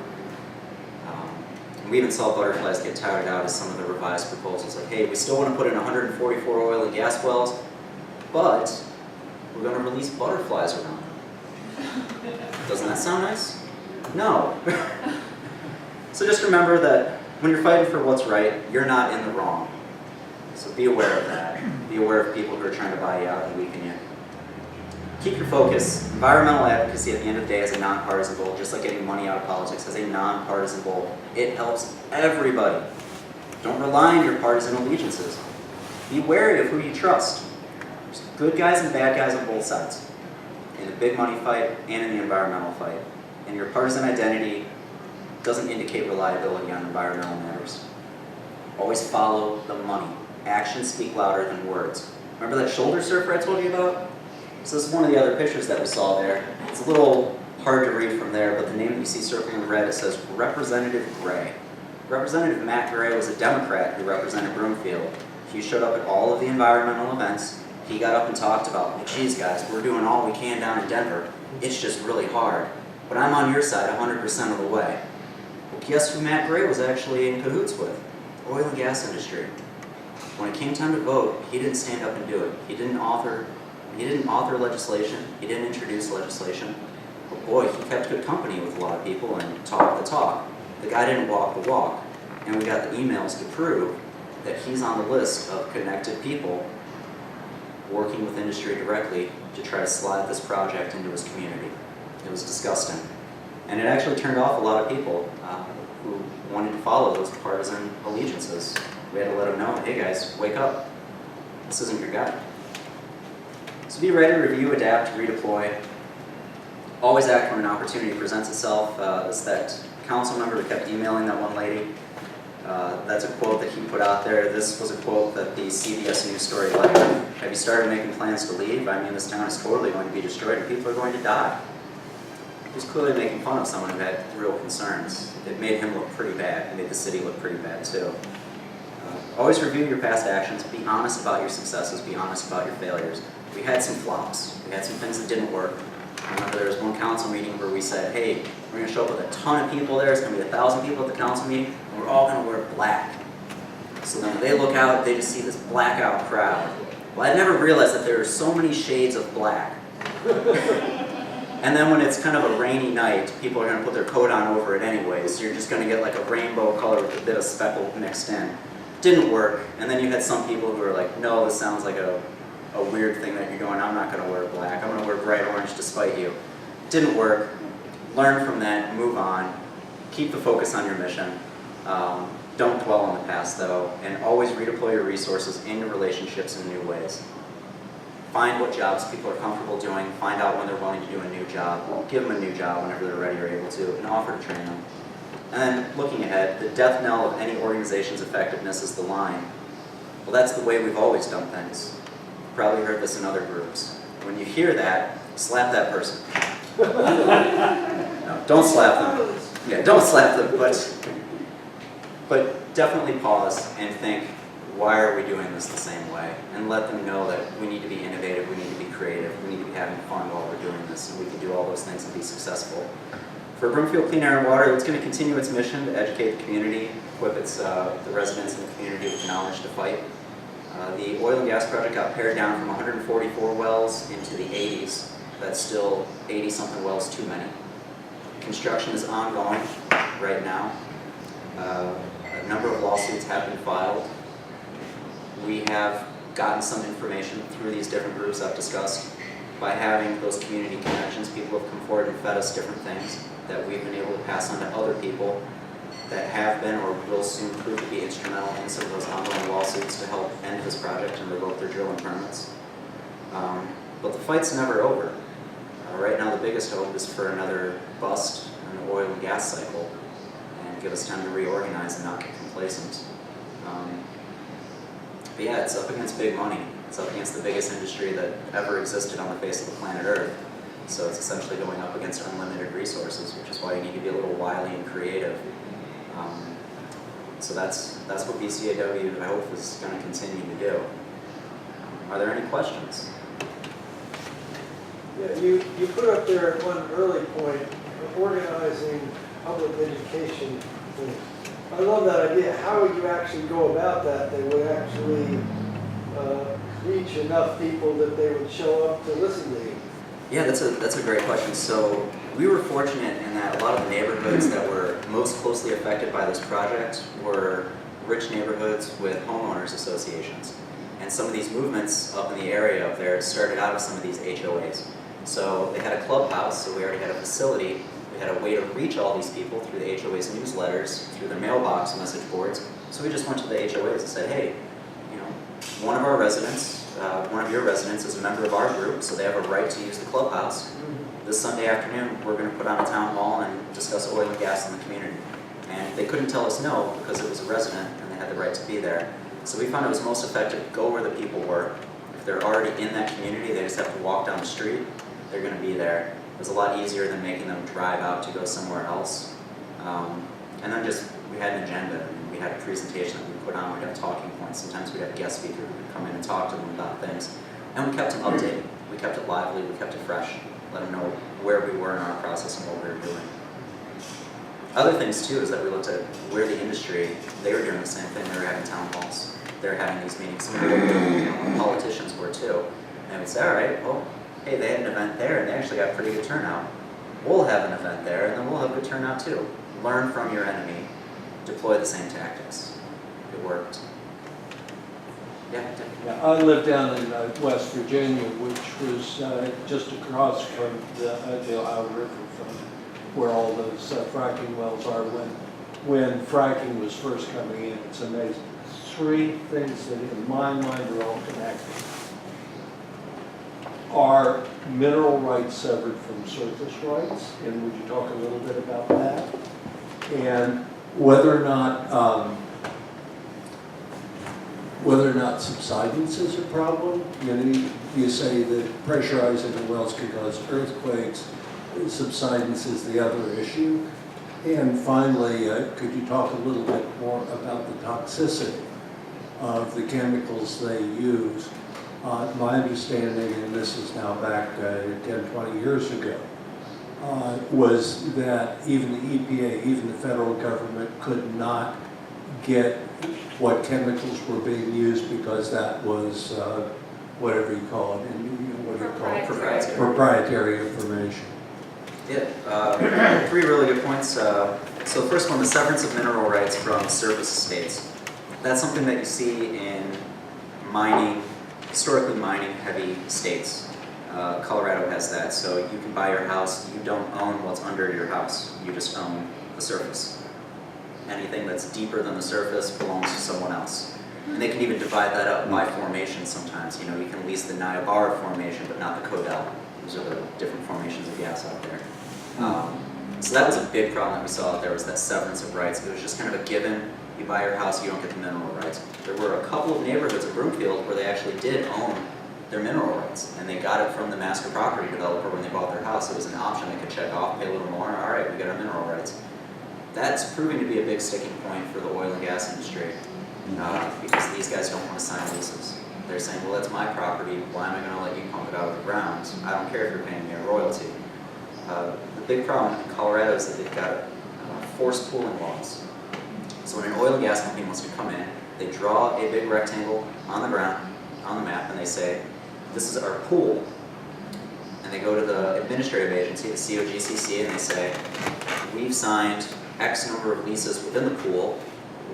We even saw butterflies get touted out as some of the revised proposals. Like, hey, we still want to put in 144 oil and gas wells, but we're going to release butterflies around them. Doesn't that sound nice? No. So just remember that when you're fighting for what's right, you're not in the wrong. So be aware of that. Be aware of people who are trying to buy you out and weaken you. Keep your focus. Environmental advocacy at the end of the day is a nonpartisan goal, just like getting money out of politics has a nonpartisan goal. It helps everybody. Don't rely on your partisan allegiances. Be wary of who you trust. There's good guys and bad guys on both sides, in the big money fight and in the environmental fight. And your partisan identity doesn't indicate reliability on environmental matters. Always follow the money. Actions speak louder than words. Remember that shoulder surfer I told you about? So this is one of the other pictures that we saw there. It's a little hard to read from there, but the name that you see circling in red, it says Representative Gray. Representative Matt Gray was a Democrat who represented Broomfield. He showed up at all of the environmental events. He got up and talked about, well, geez guys, we're doing all we can down in Denver. It's just really hard. But I'm on your side 100% of the way. Well, guess who Matt Gray was actually in cahoots with? Oil and gas industry. When it came time to vote, he didn't stand up and do it. He didn't author legislation. He didn't introduce legislation. But boy, he kept good company with a lot of people and talked the talk. The guy didn't walk the walk. And we got the emails to prove that he's on the list of connected people working with industry directly to try to slide this project into his community. It was disgusting. And it actually turned off a lot of people who wanted to follow those partisan allegiances. We had to let them know, hey guys, wake up. This isn't your guy. So be ready to review, adapt, redeploy. Always act when an opportunity presents itself. It's that council member who kept emailing that one lady. That's a quote that he put out there. This was a quote that the CBS News story led. Have you started making plans to leave? I mean, this town is totally going to be destroyed and people are going to die. He was clearly making fun of someone who had real concerns. It made him look pretty bad. It made the city look pretty bad too. Always review your past actions. Be honest about your successes. Be honest about your failures. We had some flops. We had some things that didn't work. I remember there was one council meeting where we said, hey, we're going to show up with a ton of people there. It's going to be 1,000 people at the council meeting, and we're all going to wear black. So then when they look out, they just see this blackout crowd. Well, I never realized that there are so many shades of black. And then when it's kind of a rainy night, people are going to put their coat on over it anyways. So you're just going to get like a rainbow color with a bit of speckle mixed in. Didn't work. And then you had some people who were like, no, this sounds like a weird thing that you're going, I'm not going to wear black. I'm going to wear bright orange despite you. Didn't work. Learn from that. Move on. Keep the focus on your mission. Don't dwell on the past, though. And always redeploy your resources into relationships in new ways. Find what jobs people are comfortable doing. Find out when they're willing to do a new job. Give them a new job whenever they're ready or able to, and offer to train them. And then, looking ahead, the death knell of any organization's effectiveness is the line. Well, that's the way we've always done things. You've probably heard this in other groups. When you hear that, slap that person. No, don't slap them. Yeah, don't slap them, but definitely pause and think, why are we doing this the same way? And let them know that we need to be innovative, we need to be creative, we need to be having fun while we're doing this, and we can do all those things and be successful. For Broomfield Clean Air and Water, it's going to continue its mission to educate the community, equip the residents in the community with knowledge to fight. The oil and gas project got pared down from 144 wells into the 80s. That's still 80-something wells too many. Construction is ongoing right now. A number of lawsuits have been filed. We have gotten some information through these different groups I've discussed. By having those community connections, people have come forward and fed us different things that we've been able to pass on to other people that have been or will soon prove to be instrumental in some of those ongoing lawsuits to help end this project and revoke their drilling permits. But the fight's never over. Right now the biggest hope is for another bust in the oil and gas cycle and give us time to reorganize and not get complacent. But yeah, it's up against big money. It's up against the biggest industry that ever existed on the face of the planet Earth. So it's essentially going up against unlimited resources, which is why you need to be a little wily and creative. So that's what BCAW, I hope, is going to continue to do. Are there any questions? Yeah, you put up there at one early point, organizing public education things. I love that idea. How would you actually go about that? They would actually reach enough people that they would show up to listen to you. Yeah, that's a great question. So we were fortunate in that a lot of the neighborhoods that were most closely affected by this project were rich neighborhoods with homeowners associations. And some of these movements up in the area up there started out of some of these HOAs. So they had a clubhouse, so we already had a facility. We had a way to reach all these people through the HOA's newsletters, through their mailbox message boards. So we just went to the HOAs and said, hey, you know, one of our residents, one of your residents is a member of our group, so they have a right to use the clubhouse. This Sunday afternoon, we're going to put on a town hall and discuss oil and gas in the community. And they couldn't tell us no because it was a resident and they had the right to be there. So we found it was most effective to go where the people were. If they're already in that community, they just have to walk down the street, they're going to be there. It was a lot easier than making them drive out to go somewhere else. And then just, we had an agenda. We had a presentation that we put on, we'd have talking points. Sometimes we'd have a guest speaker who would come in and talk to them about things. And we kept them updated. We kept it lively, we kept it fresh. Let them know where we were in our process and what we were doing. Other things too is that we looked at where the industry, they were doing the same thing. They were having town halls. They were having these meetings. Some of the politicians were too. And they would say, all right, well, hey, they had an event there and they actually got pretty good turnout. We'll have an event there and then we'll have good turnout too. Learn from your enemy. Deploy the same tactics. It worked. Yeah, Tim. Yeah, I lived down in West Virginia, which was just across from the Ohio River, from where all those fracking wells are. When fracking was first coming in, it's amazing. Three things that in my mind are all connected. Are mineral rights severed from surface rights? And would you talk a little bit about that? And whether or not subsidence is a problem. You know, you say that pressurizing the wells can cause earthquakes. Subsidence is the other issue. And finally, could you talk a little bit more about the toxicity of the chemicals they use? My understanding, and this is now back 10, 20 years ago, was that even the EPA, even the federal government could not get what chemicals were being used because that was whatever you call it, what do you call it? Proprietary information. Yeah, three really good points. So the first one, the severance of mineral rights from surface estates. That's something that you see in mining, historically mining heavy states. Colorado has that, so you can buy your house, you don't own what's under your house, you just own the surface. Anything that's deeper than the surface belongs to someone else. And they can even divide that up by formation sometimes. You know, you can lease the Niobrara formation, but not the Codell. Those are the different formations of gas out there. So that was a big problem that we saw out there, was that severance of rights. It was just kind of a given. You buy your house, you don't get the mineral rights. There were a couple of neighborhoods in Broomfield where they actually did own their mineral rights, and they got it from the master property developer when they bought their house. It was an option they could check off, pay a little more, all right, we got our mineral rights. That's proving to be a big sticking point for the oil and gas industry, because these guys don't want to sign leases. They're saying, well, that's my property, why am I going to let you pump it out of the ground? I don't care if you're paying me a royalty. The big problem in Colorado is that they've got forced pooling laws. So when an oil and gas company wants to come in, they draw a big rectangle on the ground, on the map, and they say, this is our pool. And they go to the administrative agency, the COGCC, and they say, we've signed X number of leases within the pool,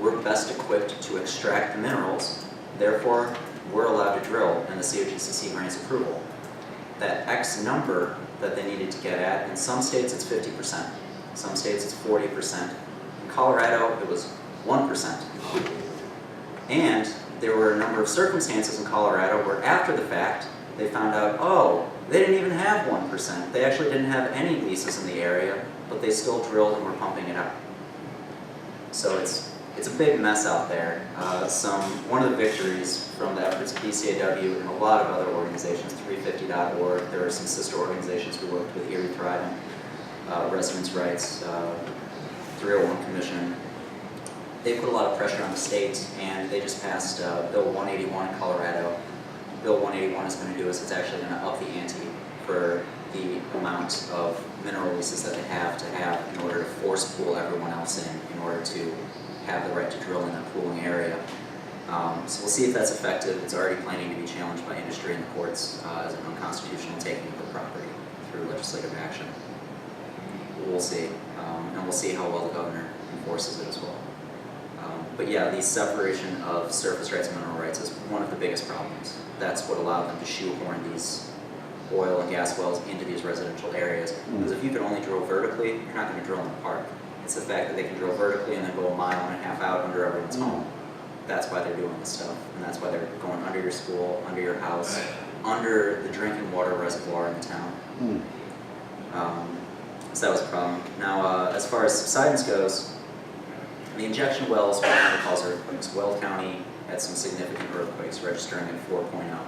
we're best equipped to extract the minerals, therefore we're allowed to drill, and the COGCC grants approval. That X number that they needed to get at, in some states it's 50%, some states it's 40%. In Colorado it was 1%. And there were a number of circumstances in Colorado where after the fact they found out, oh, they didn't even have 1%. They actually didn't have any leases in the area, but they still drilled and were pumping it out. So it's a big mess out there. One of the victories from the efforts of BCAW and a lot of other organizations, 350.org, there are some sister organizations we worked with, Erie Thriving, Residents' Rights, 301 Commission. They put a lot of pressure on the state, and they just passed Bill 181 in Colorado. Bill 181 is going to do is it's actually going to up the ante for the amount of mineral leases that they have to have in order to force pool everyone else in order to have the right to drill in that pooling area. So we'll see if that's effective. It's already planning to be challenged by industry in the courts as an unconstitutional taking of the property. through legislative action. We'll see, and we'll see how well the governor enforces it as well. But yeah, the separation of surface rights and mineral rights is one of the biggest problems. That's what allowed them to shoehorn these oil and gas wells into these residential areas. Because if you could only drill vertically, you're not going to drill in the park. It's the fact that they can drill vertically and then go a mile and a half out under everyone's home. That's why they're doing this stuff, and that's why they're going under your school, under your house, under the drinking water reservoir in the town. So that was a problem. Now, as far as subsidence goes, the injection wells were what cause earthquakes. Weld County had some significant earthquakes, registering at 4.0.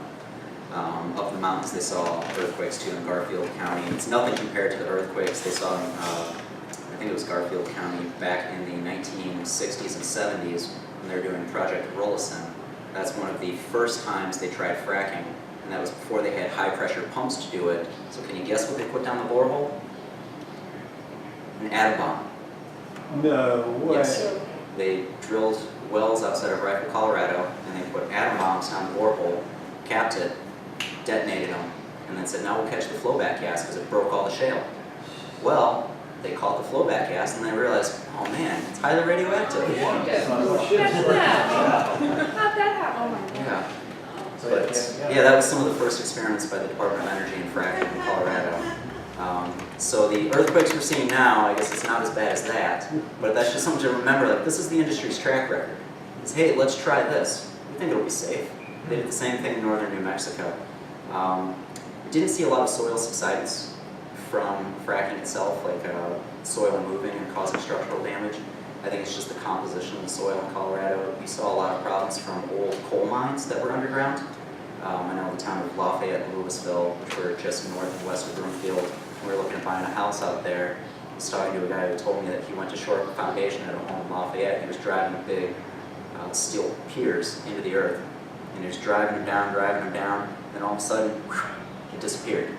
Up in the mountains, they saw earthquakes too in Garfield County. It's nothing compared to the earthquakes they saw in, I think it was Garfield County back in the 1960s and 70s when they were doing Project Rollison. That's one of the first times they tried fracking, and that was before they had high pressure pumps to do it. So can you guess what they put down the borehole? An atom bomb. No way. Yes. They drilled wells outside of Rifle, Colorado, and they put atom bombs down the borehole, capped it, detonated them, and then said, now we'll catch the flowback gas because it broke all the shale. Well, they caught the flowback gas and they realized, oh man, it's highly radioactive. How'd that happen? Oh my God. Yeah. But yeah, that was some of the first experiments by the Department of Energy and Fracking in Colorado. So the earthquakes we're seeing now, I guess it's not as bad as that, but that's just something to remember. Like, this is the industry's track record. It's, hey, let's try this. We think it'll be safe. They did the same thing in northern New Mexico. We didn't see a lot of soil subsidence from fracking itself, like soil moving and causing structural damage. I think it's just the composition of the soil in Colorado. We saw a lot of problems from old coal mines that were underground. I know the town of Lafayette and Louisville, which were just north and west of Broomfield. We were looking at buying a house out there. I was talking to a guy who told me that he went to shore up a foundation at a home in Lafayette. He was driving big steel piers into the earth. And he was driving them down, and all of a sudden, it disappeared.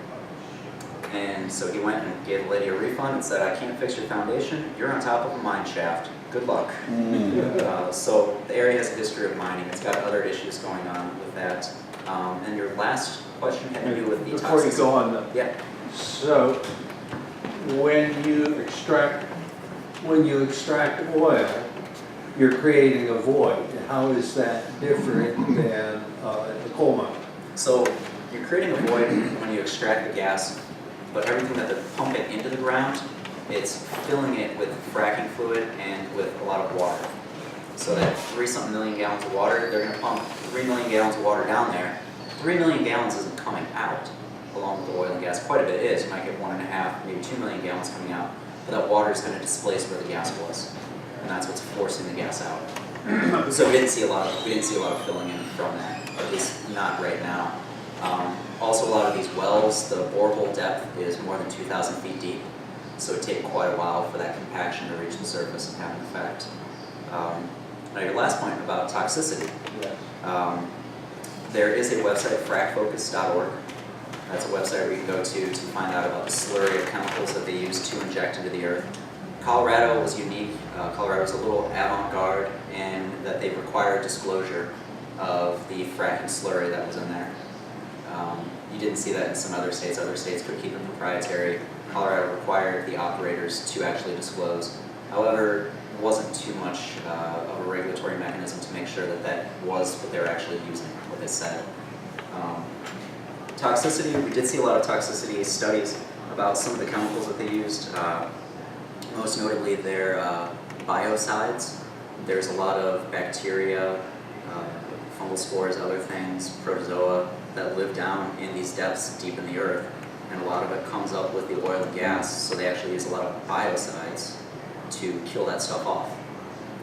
And so he went and gave the lady a refund and said, I can't fix your foundation. You're on top of a mine shaft. Good luck. So the area has a history of mining. It's got other issues going on with that. And your last question had to do with the toxicity. Before you go on, Yeah. so when you extract oil, you're creating a void. How is that different than the coal mine? So you're creating a void when you extract the gas, but everything that they're pumping into the ground, it's filling it with fracking fluid and with a lot of water. So that 3-something million gallons of water, they're going to pump 3 million gallons of water down there. 3 million gallons isn't coming out along with the oil and gas. Quite a bit is. You might get 1.5, maybe 2 million gallons coming out, but that water is going to displace where the gas was, and that's what's forcing the gas out. So we didn't see a lot of filling in from that, at least not right now. Also, a lot of these wells, the borehole depth is more than 2,000 feet deep, so it takes quite a while for that compaction to reach the surface and have an effect. Now, your last point about toxicity. There is a website, frackfocus.org. That's a website where you can go to find out about the slurry of chemicals that they use to inject into the earth. Colorado was unique. Colorado was a little avant-garde in that they required disclosure of the fracking slurry that was in there. You didn't see that in some other states. Other states could keep it proprietary. Colorado required the operators to actually disclose. However, it wasn't too much of a regulatory mechanism to make sure that that was what they were actually using, what they said. Toxicity, we did see a lot of toxicity studies about some of the chemicals that they used. Most notably their biocides. There's a lot of bacteria, fungal spores, other things, protozoa that live down in these depths deep in the earth. And a lot of it comes up with the oil and gas, so they actually use a lot of biocides to kill that stuff off.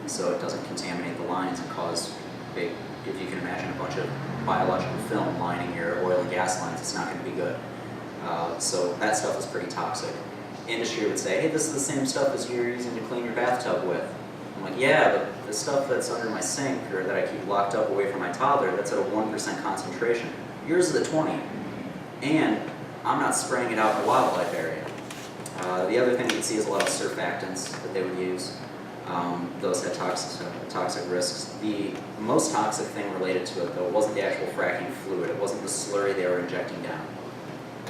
So it doesn't contaminate the lines and cause big, if you can imagine a bunch of biological film lining your oil and gas lines, it's not going to be good. So that stuff is pretty toxic. Industry would say, hey, this is the same stuff as you're using to clean your bathtub with. I'm like, yeah, but the stuff that's under my sink or that I keep locked up away from my toddler, that's at a 1% concentration. Yours is at 20. And I'm not spraying it out in a wildlife area. The other thing you'd see is a lot of surfactants that they would use. Those had toxic risks. The most toxic thing related to it, though, wasn't the actual fracking fluid. It wasn't the slurry they were injecting down.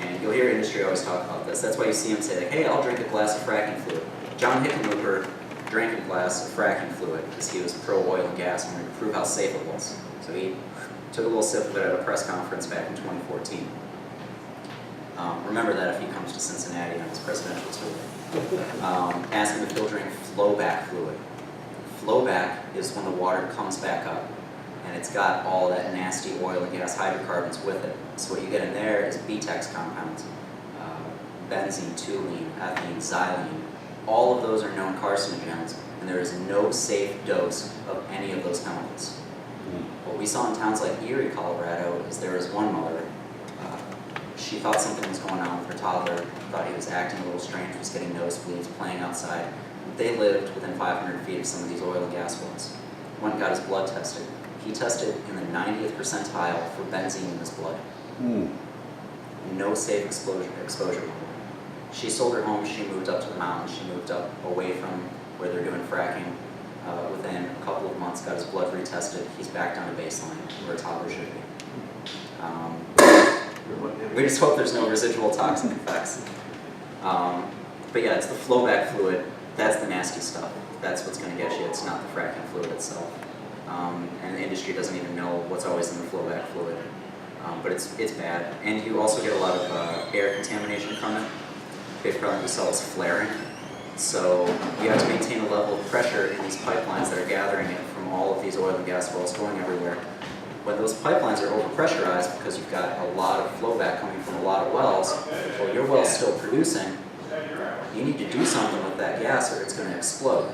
chain. You'll hear industry always talk about this. That's why you see them say, like, hey, I'll drink a glass of fracking fluid. John Hickenlooper drank a glass of fracking fluid because he was pro oil and gas and wanted to prove how safe it was. So he took a little sip of it at a press conference back in 2014. Remember that if he comes to Cincinnati on his presidential tour. Ask him if he'll drink flowback fluid. Flowback is when the water comes back up and it's got all that nasty oil and gas hydrocarbons with it. So what you get in there is BTEX compounds, benzene, toluene, ethylene, xylene. All of those are known carcinogens, and there is no safe dose of any of those chemicals. What we saw in towns like Erie, Colorado, is there was one mother. She thought something was going on with her toddler, thought he was acting a little strange, was getting nosebleeds, playing outside. They lived within 500 feet of some of these oil and gas wells. Went and got his blood tested. He tested in the 90th percentile for benzene in his blood. No safe exposure. She sold her home, she moved up to the mountains, she moved up away from where they're doing fracking. Within a couple of months, got his blood retested. He's back down to baseline, where a toddler should be. We just hope there's no residual toxic effects. But yeah, it's the flowback fluid. That's the nasty stuff. That's what's going to get you. It's not the fracking fluid itself. And the industry doesn't even know what's always in the flowback fluid. But it's bad. And you also get a lot of air contamination from it. Big problem we sell is flaring. So you have to maintain a level of pressure in these pipelines that are gathering it from all of these oil and gas wells going everywhere. When those pipelines are overpressurized because you've got a lot of flowback coming from a lot of wells, well, your well's still producing, you need to do something with that gas or it's going to explode.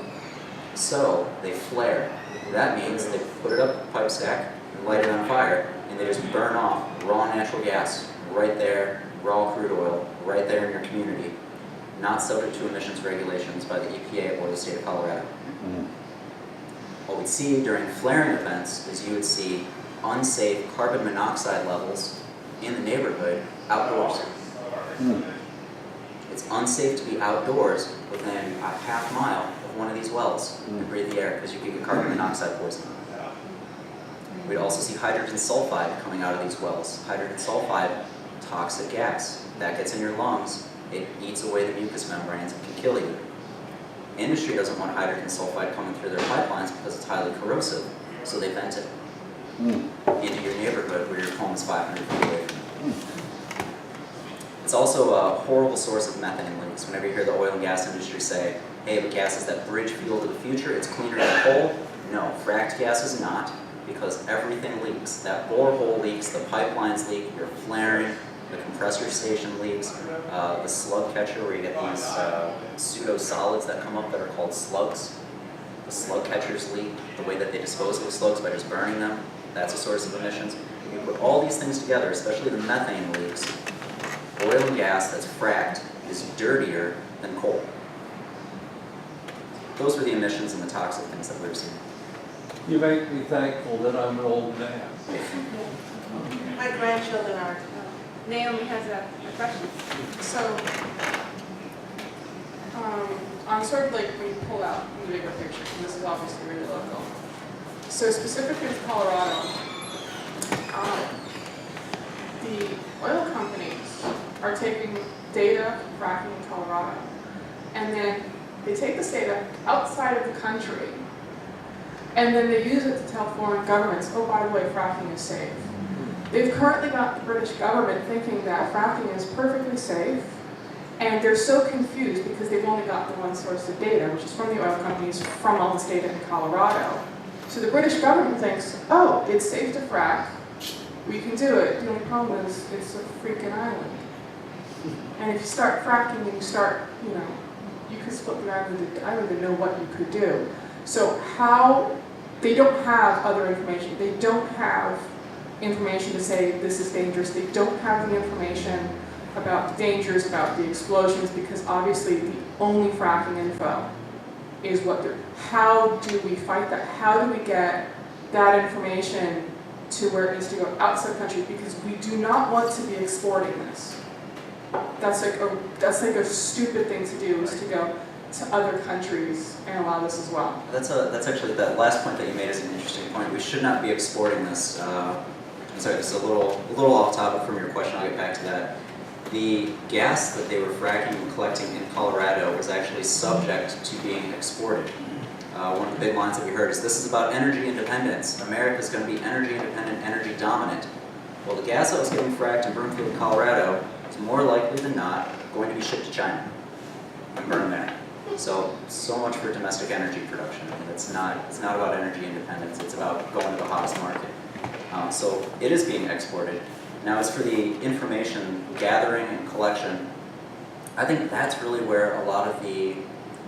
So they flare. That means they put it up the pipe stack, light it on fire, and they just burn off raw natural gas right there, raw crude oil, right there in your community, not subject to emissions regulations by the EPA or the state of Colorado. What we'd see during flaring events is you would see unsafe carbon monoxide levels in the neighborhood outdoors. It's unsafe to be outdoors within a half mile of one of these wells and breathe the air because you could get carbon monoxide poisoning. We'd also see hydrogen sulfide coming out of these wells. Hydrogen sulfide, toxic gas. That gets in your lungs, it eats away the mucous membranes and can kill you. Industry doesn't want hydrogen sulfide coming through their pipelines because it's highly corrosive, so they vent it into your neighborhood where your home is 500 feet away from it. It's also a horrible source of methane leaks. Whenever you hear the oil and gas industry say, hey, but gas is that bridge fuel to the future, it's cleaner than coal. No, fracked gas is not, because everything leaks. That borehole leaks, the pipelines leak, you're flaring, the compressor station leaks, the slug catcher where you get these pseudo-solids that come up that are called slugs. The slug catchers leak, the way that they dispose of the slugs by just burning them, that's a source of emissions. You put all these things together, especially the methane leaks, oil and gas that's fracked is dirtier than coal. Those were the emissions and the toxic things that we were seeing. You make me thankful that I'm an old man. My grandchildren are. Naomi has a question. So, on sort of like when you pull out the bigger picture, and this is obviously really local. So specifically with Colorado, the oil companies are taking data from fracking in Colorado, and then they take this data outside of the country, and then they use it to tell foreign governments, oh, by the way, fracking is safe. They've currently got the British government thinking that fracking is perfectly safe, and they're so confused because they've only got the one source of data, which is from the oil companies, from all this data in Colorado. So the British government thinks, oh, it's safe to frack, we can do it. The only problem is it's a freaking island. And if you start fracking and you start, you could split the island and know what you could do. So they don't have other information. They don't have information to say this is dangerous. They don't have the information about the dangers, about the explosions, because obviously the only fracking info is what they're. How do we fight that? How do we get that information to where it needs to go outside the country? Because we do not want to be exporting this. That's like a stupid thing to do, is to go to other countries and allow this as well. That's actually, that last point that you made is an interesting point. We should not be exporting this. I'm sorry, this is a little off topic from your question. I'll get back to that. The gas that they were fracking and collecting in Colorado was actually subject to being exported. One of the big lines that we heard is, this is about energy independence. America's going to be energy independent, energy dominant. Well, the gas that was getting fracked in Broomfield, Colorado is more likely than not going to be shipped to China and burned there. So much for domestic energy production. I mean, it's not about energy independence, it's about going to the hottest market. So it is being exported. Now, as for the information gathering and collection, I think that's really where a lot of the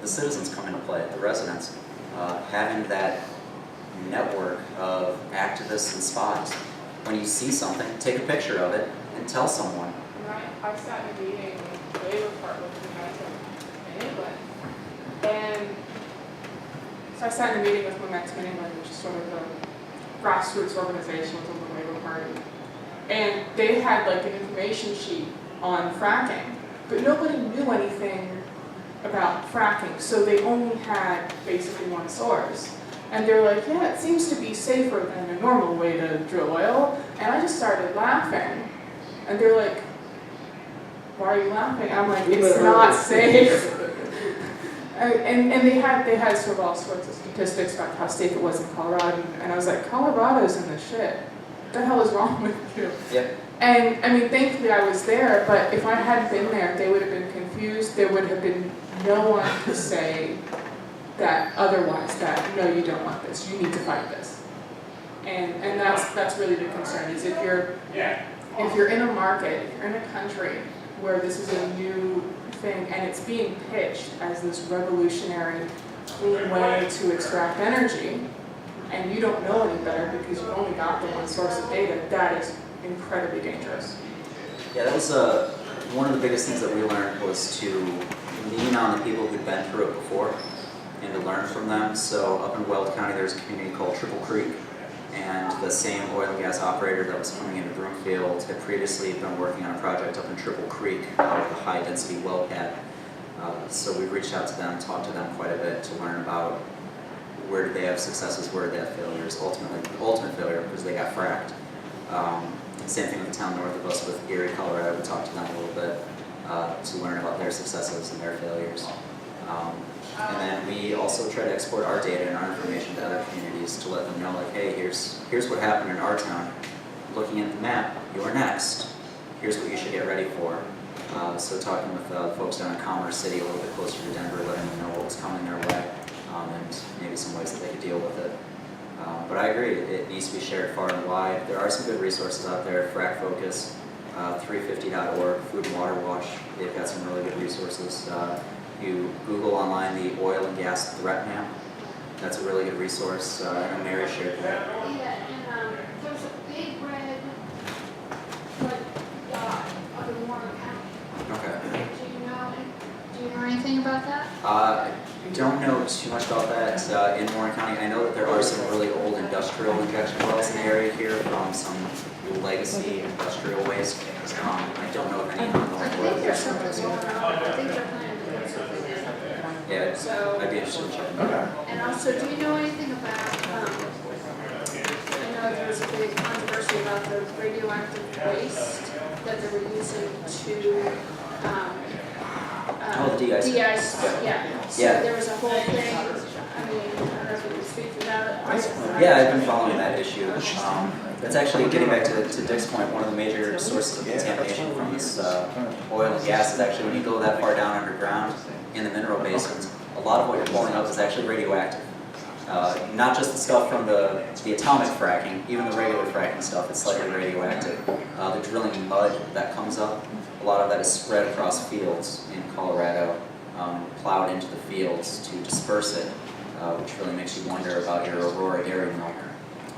citizens come into play, the residents. Having that network of activists and spies. When you see something, take a picture of it and tell someone. I sat in a meeting with the Labor Department in England, and so I sat in a meeting with Momentum in England, which is sort of a grassroots organization within the Labor Party, and they had like an information sheet on fracking, but nobody knew anything about fracking, so they only had basically one source. And they're like, yeah, it seems to be safer than a normal way to drill oil. And I just started laughing. And they're like, why are you laughing? I'm like, it's not safe. and they had sort of all sorts of statistics about how safe it was in Colorado. And I was like, Colorado's in the shit. What the hell is wrong with you? Yep. And I mean, thankfully I was there, but if I hadn't been there, they would have been confused. There would have been no one to say that otherwise, that no, you don't want this, you need to fight this. And that's really the concern, is if you're in a market, if you're in a country where this is a new thing and it's being pitched as this revolutionary clean way to extract energy, and you don't know any better because you've only got the one source of data, that is incredibly dangerous. Yeah, that was one of the biggest things that we learned, was to lean on the people who'd been through it before and to learn from them. So up in Weld County, there's a community called Triple Creek, and the same oil and gas operator that was coming into Broomfield had previously been working on a project up in Triple Creek with a high-density well pad. So we reached out to them, talked to them quite a bit to learn about where did they have successes, where did they have failures, ultimate failure because they got fracked. Same thing with the town north of us with Erie, Colorado. We talked to them a little bit to learn about their successes and their failures. And then we also try to export our data and our information to other communities to let them know, like, hey, here's what happened in our town. Looking at the map, you're next. Here's what you should get ready for. So talking with folks down in Commerce City, a little bit closer to Denver, letting them know what was coming their way, and maybe some ways that they could deal with it. But I agree, it needs to be shared far and wide. There are some good resources out there, Frack Focus, 350.org, Food and Water Watch, they've got some really good resources. You Google online the oil and gas threat map, that's a really good resource. I know Mary shared that. Yeah, and there's a big red dot up in Warren County. Okay. Do you know anything about that? I don't know too much about that in Warren County. I know that there are some really old industrial injection wells in the area here from some legacy industrial waste. I don't know of any I think there's something going on. I think they're planning to put something in. Yeah, So, I'd be interested in checking. and also, do you know anything about, I know there was a big controversy about the radioactive waste that they were using to, Oh, the de-icing. de-ice, yeah. So Yeah. there was a whole thing, I mean, I don't know if you can speak to that. Yeah, I've been following that issue. That's actually, getting back to Dick's point, one of the major sources of contamination from this oil and gas is actually when you go that far down underground in the mineral basins, a lot of what you're pulling up is actually radioactive. Not just the stuff from the atomic fracking, even the regular fracking stuff is slightly radioactive. The drilling mud that comes up, a lot of that is spread across fields in Colorado, plowed into the fields to disperse it, which really makes you wonder about your Aurora dairy milk.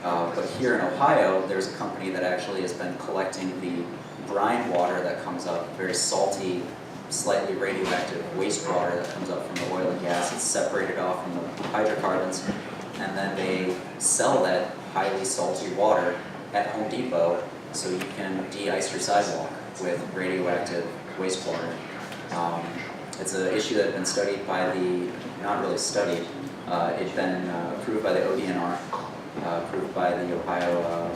But here in Ohio, there's a company that actually has been collecting the brine water that comes up, very salty, slightly radioactive wastewater that comes up from the oil and gas. It's separated off from the hydrocarbons, and then they sell that highly salty water at Home Depot so you can de-ice your sidewalk with radioactive wastewater. It's an issue that had been studied by not really studied, it's been approved by the ODNR, approved by the Ohio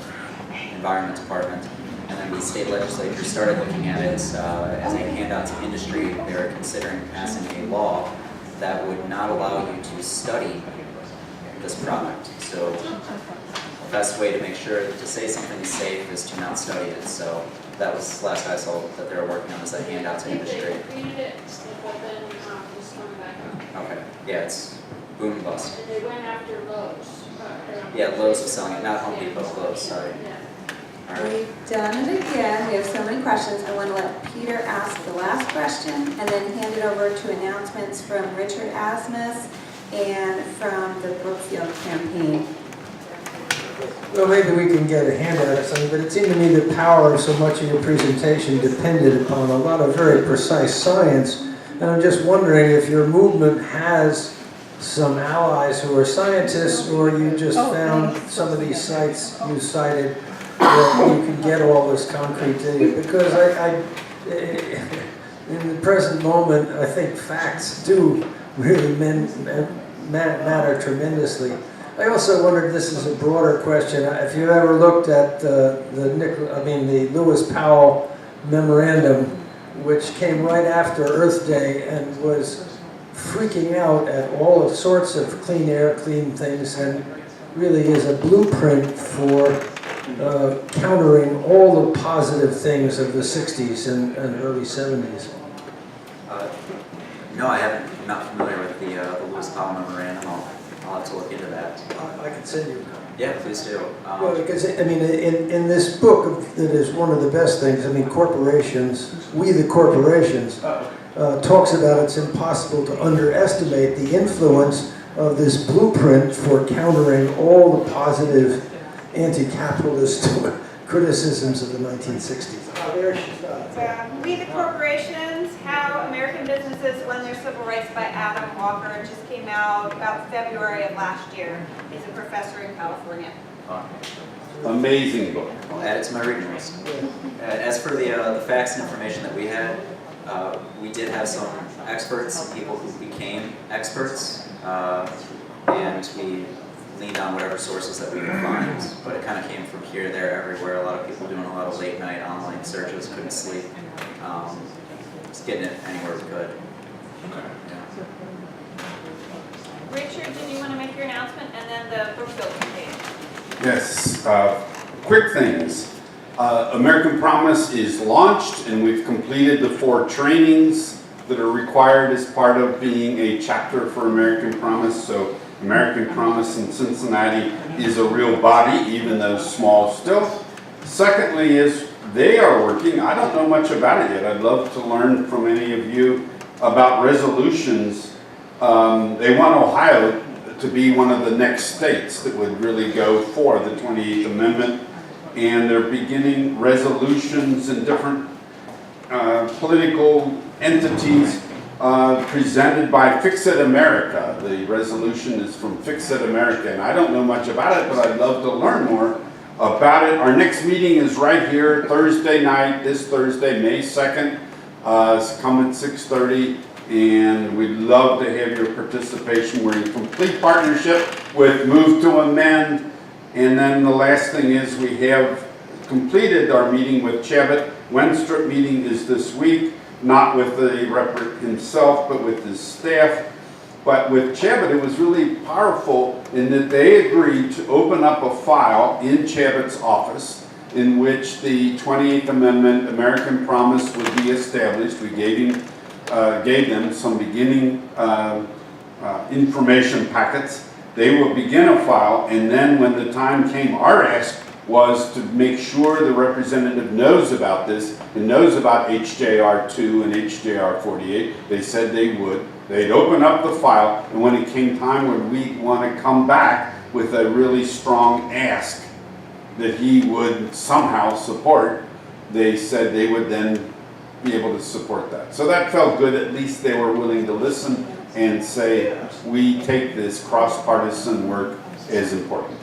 Environment Department, and then the state legislature started looking at it as a handout to industry, they were considering passing a law that would not allow you to study this product. So the best way to make sure to say something is safe is to not study it. So that was last I saw that they were working on, is a handout to industry. They created it, but then just coming back up. Okay, yeah, it's boom and bust. And they went after Lowe's. Yeah, Lowe's was selling it, not Home Depot, Lowe's, sorry. Yeah. All right. We've done it again. We have so many questions. I want to let Peter ask the last question and then hand it over to announcements from Richard Asmus and from the Brookfield campaign. Well, maybe we can get a handout or something, but it seemed to me the power of so much of your presentation depended upon a lot of very precise science. And I'm just wondering if your movement has some allies who are scientists, or you just found some of these sites you cited that you could get all this concrete data. Because in the present moment, I think facts do really matter tremendously. I also wondered, this is a broader question, if you ever looked at the Lewis Powell memorandum, which came right after Earth Day and was freaking out at all sorts of clean air, clean things, and really is a blueprint for countering all the positive things of the 60s and early 70s. No, I haven't. I'm not familiar with the Lewis Powell memorandum. I'll have to look into that. I could send you a copy. Yeah, please do. Well, because, I mean, in this book, that is one of the best things, I mean, corporations, We the Corporations, talks about it's impossible to underestimate the influence of this blueprint for countering all the positive anti-capitalist criticisms of the 1960s. Oh, there she's got it. We the Corporations, How American Businesses Won Their Civil Rights by Adam Walker. It just came out about February of last year. He's a professor in California. Amazing book. I'll add it to my reading list. As for the facts and information that we had, we did have some experts, some people who became experts, and we leaned on whatever sources that we could find, but it kind of came from here, there, everywhere. A lot of people doing a lot of late night online searches, couldn't sleep. Just getting it anywhere we could. Yeah. Richard, did you want to make your announcement, and then the Brookfield campaign? Yes, quick things. American Promise is launched, and we've completed the 4 trainings that are required as part of being a chapter for American Promise. So American Promise in Cincinnati is a real body, even though small still. Secondly is they are working, I don't know much about it yet, I'd love to learn from any of you about resolutions. They want Ohio to be one of the next states that would really go for the 28th Amendment, and they're beginning resolutions in different political entities presented by Fix It America. The resolution is from Fix It America, and I don't know much about it, but I'd love to learn more about it. Our next meeting is right here, Thursday night, this Thursday, May 2nd. Come at 6:30, and we'd love to have your participation. We're in complete partnership with Move to Amend. And then the last thing is we have completed our meeting with Chabot. Wenstrup meeting is this week, not with the rep himself, but with his staff. But with Chabot, it was really powerful in that they agreed to open up a file in Chabot's office in which the 28th Amendment American Promise would be established. We gave them some beginning information packets. They will begin a file, and then when the time came, our ask was to make sure the representative knows about this and knows about HJR 2 and HJR 48. They said they would. They'd open up the file, and when it came time when we want to come back with a really strong ask that he would somehow support, they said they would then be able to support that. So that felt good. At least they were willing to listen and say, we take this cross-partisan work as important.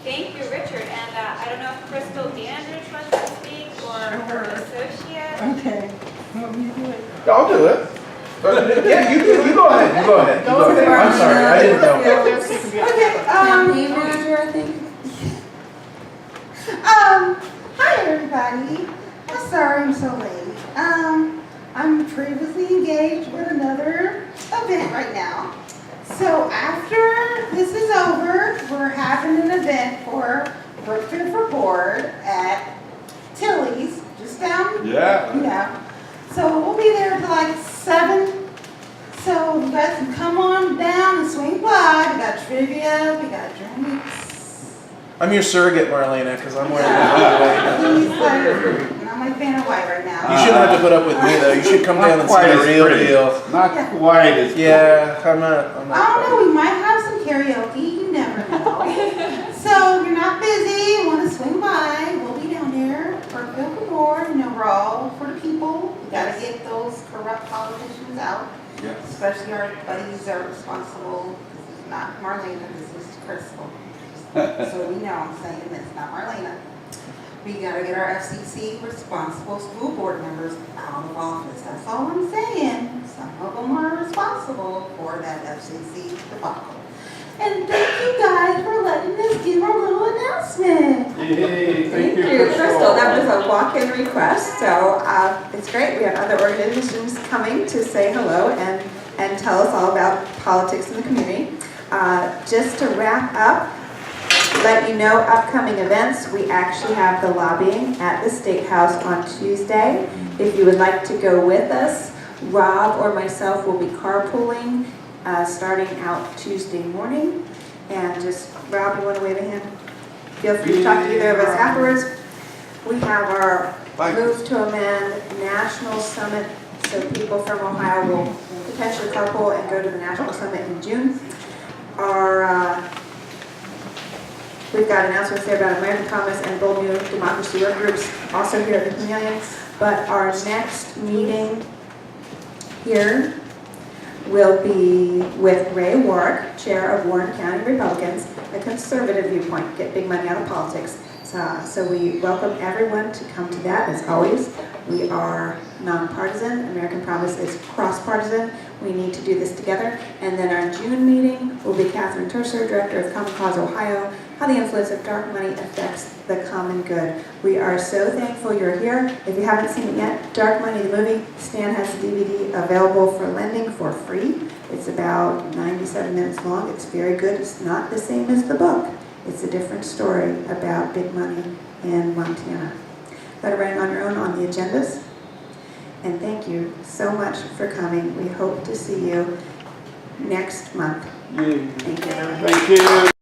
Thank you, Richard. And I don't know if Crystal Dandridge wants to speak or her associate. Okay. What will you do it? I'll do it. Yeah, you go ahead. You go ahead. I'm sorry, I didn't know. Campaign manager, I think. Hi everybody. I'm sorry I'm so late. I'm previously engaged with another event right now. So after this is over, we're having an event for Brookfield for Board at Tilly's, just down. Yeah. So we'll be there till like 7. So you guys can come on down and swing by. We got trivia, we got drinks. I'm your surrogate, Marlena, because I'm wearing He's like, and I'm a fan of white right now. You shouldn't have to put up with me, though. You should come down and see the real deal. Not quite as pretty. Yeah, I'm not. I don't know, we might have some karaoke, you never know. So if you're not busy, want to swing by, we'll be down there for Brookfield Board. You know, we're all for the people. We gotta get those corrupt politicians out. Yes. Especially our buddies that are responsible. This is not Marlena, this is Crystal. So we know I'm saying it's not Marlena. We gotta get our FCC responsible school board members out of office. That's all I'm saying. Some of them are responsible for that FCC debacle. And thank you guys for letting us give our little announcement. Yay, Thank you, Crystal. That was a walk-in request, so it's great. We have other organizations coming to say hello and tell us all about politics in the community. Just to wrap up, let you know upcoming events. We actually have the lobbying at the State House on Tuesday. If you would like to go with us, Rob or myself will be carpooling starting out Tuesday morning. And just, Rob, you want to wave a hand? Feel free to talk to either of us afterwards. We have our Move to Amend National Summit, so people from Ohio will potentially carpool and go to the National Summit in June. We've got announcements there about American Promise and Bold New Democracy work groups also here at the Pavilion. But our next meeting here will be with Ray Warwick, Chair of Warren County Republicans, a conservative viewpoint, get big money out of politics. So we welcome everyone to come to that. As always, we are nonpartisan. American Promise is cross-partisan. We need to do this together. And then our June meeting will be Catherine Tercer, Director of Common Cause Ohio, How the Influence of Dark Money Affects the Common Good. We are so thankful you're here. If you haven't seen it yet, Dark Money, the movie, Stan has the DVD available for lending for free. It's about 97 minutes long. It's very good. It's not the same as the book. It's a different story about big money in Montana. Let it write on your own on the agendas. And thank you so much for coming. We hope to see you next month. Thank you, everyone. Thank you.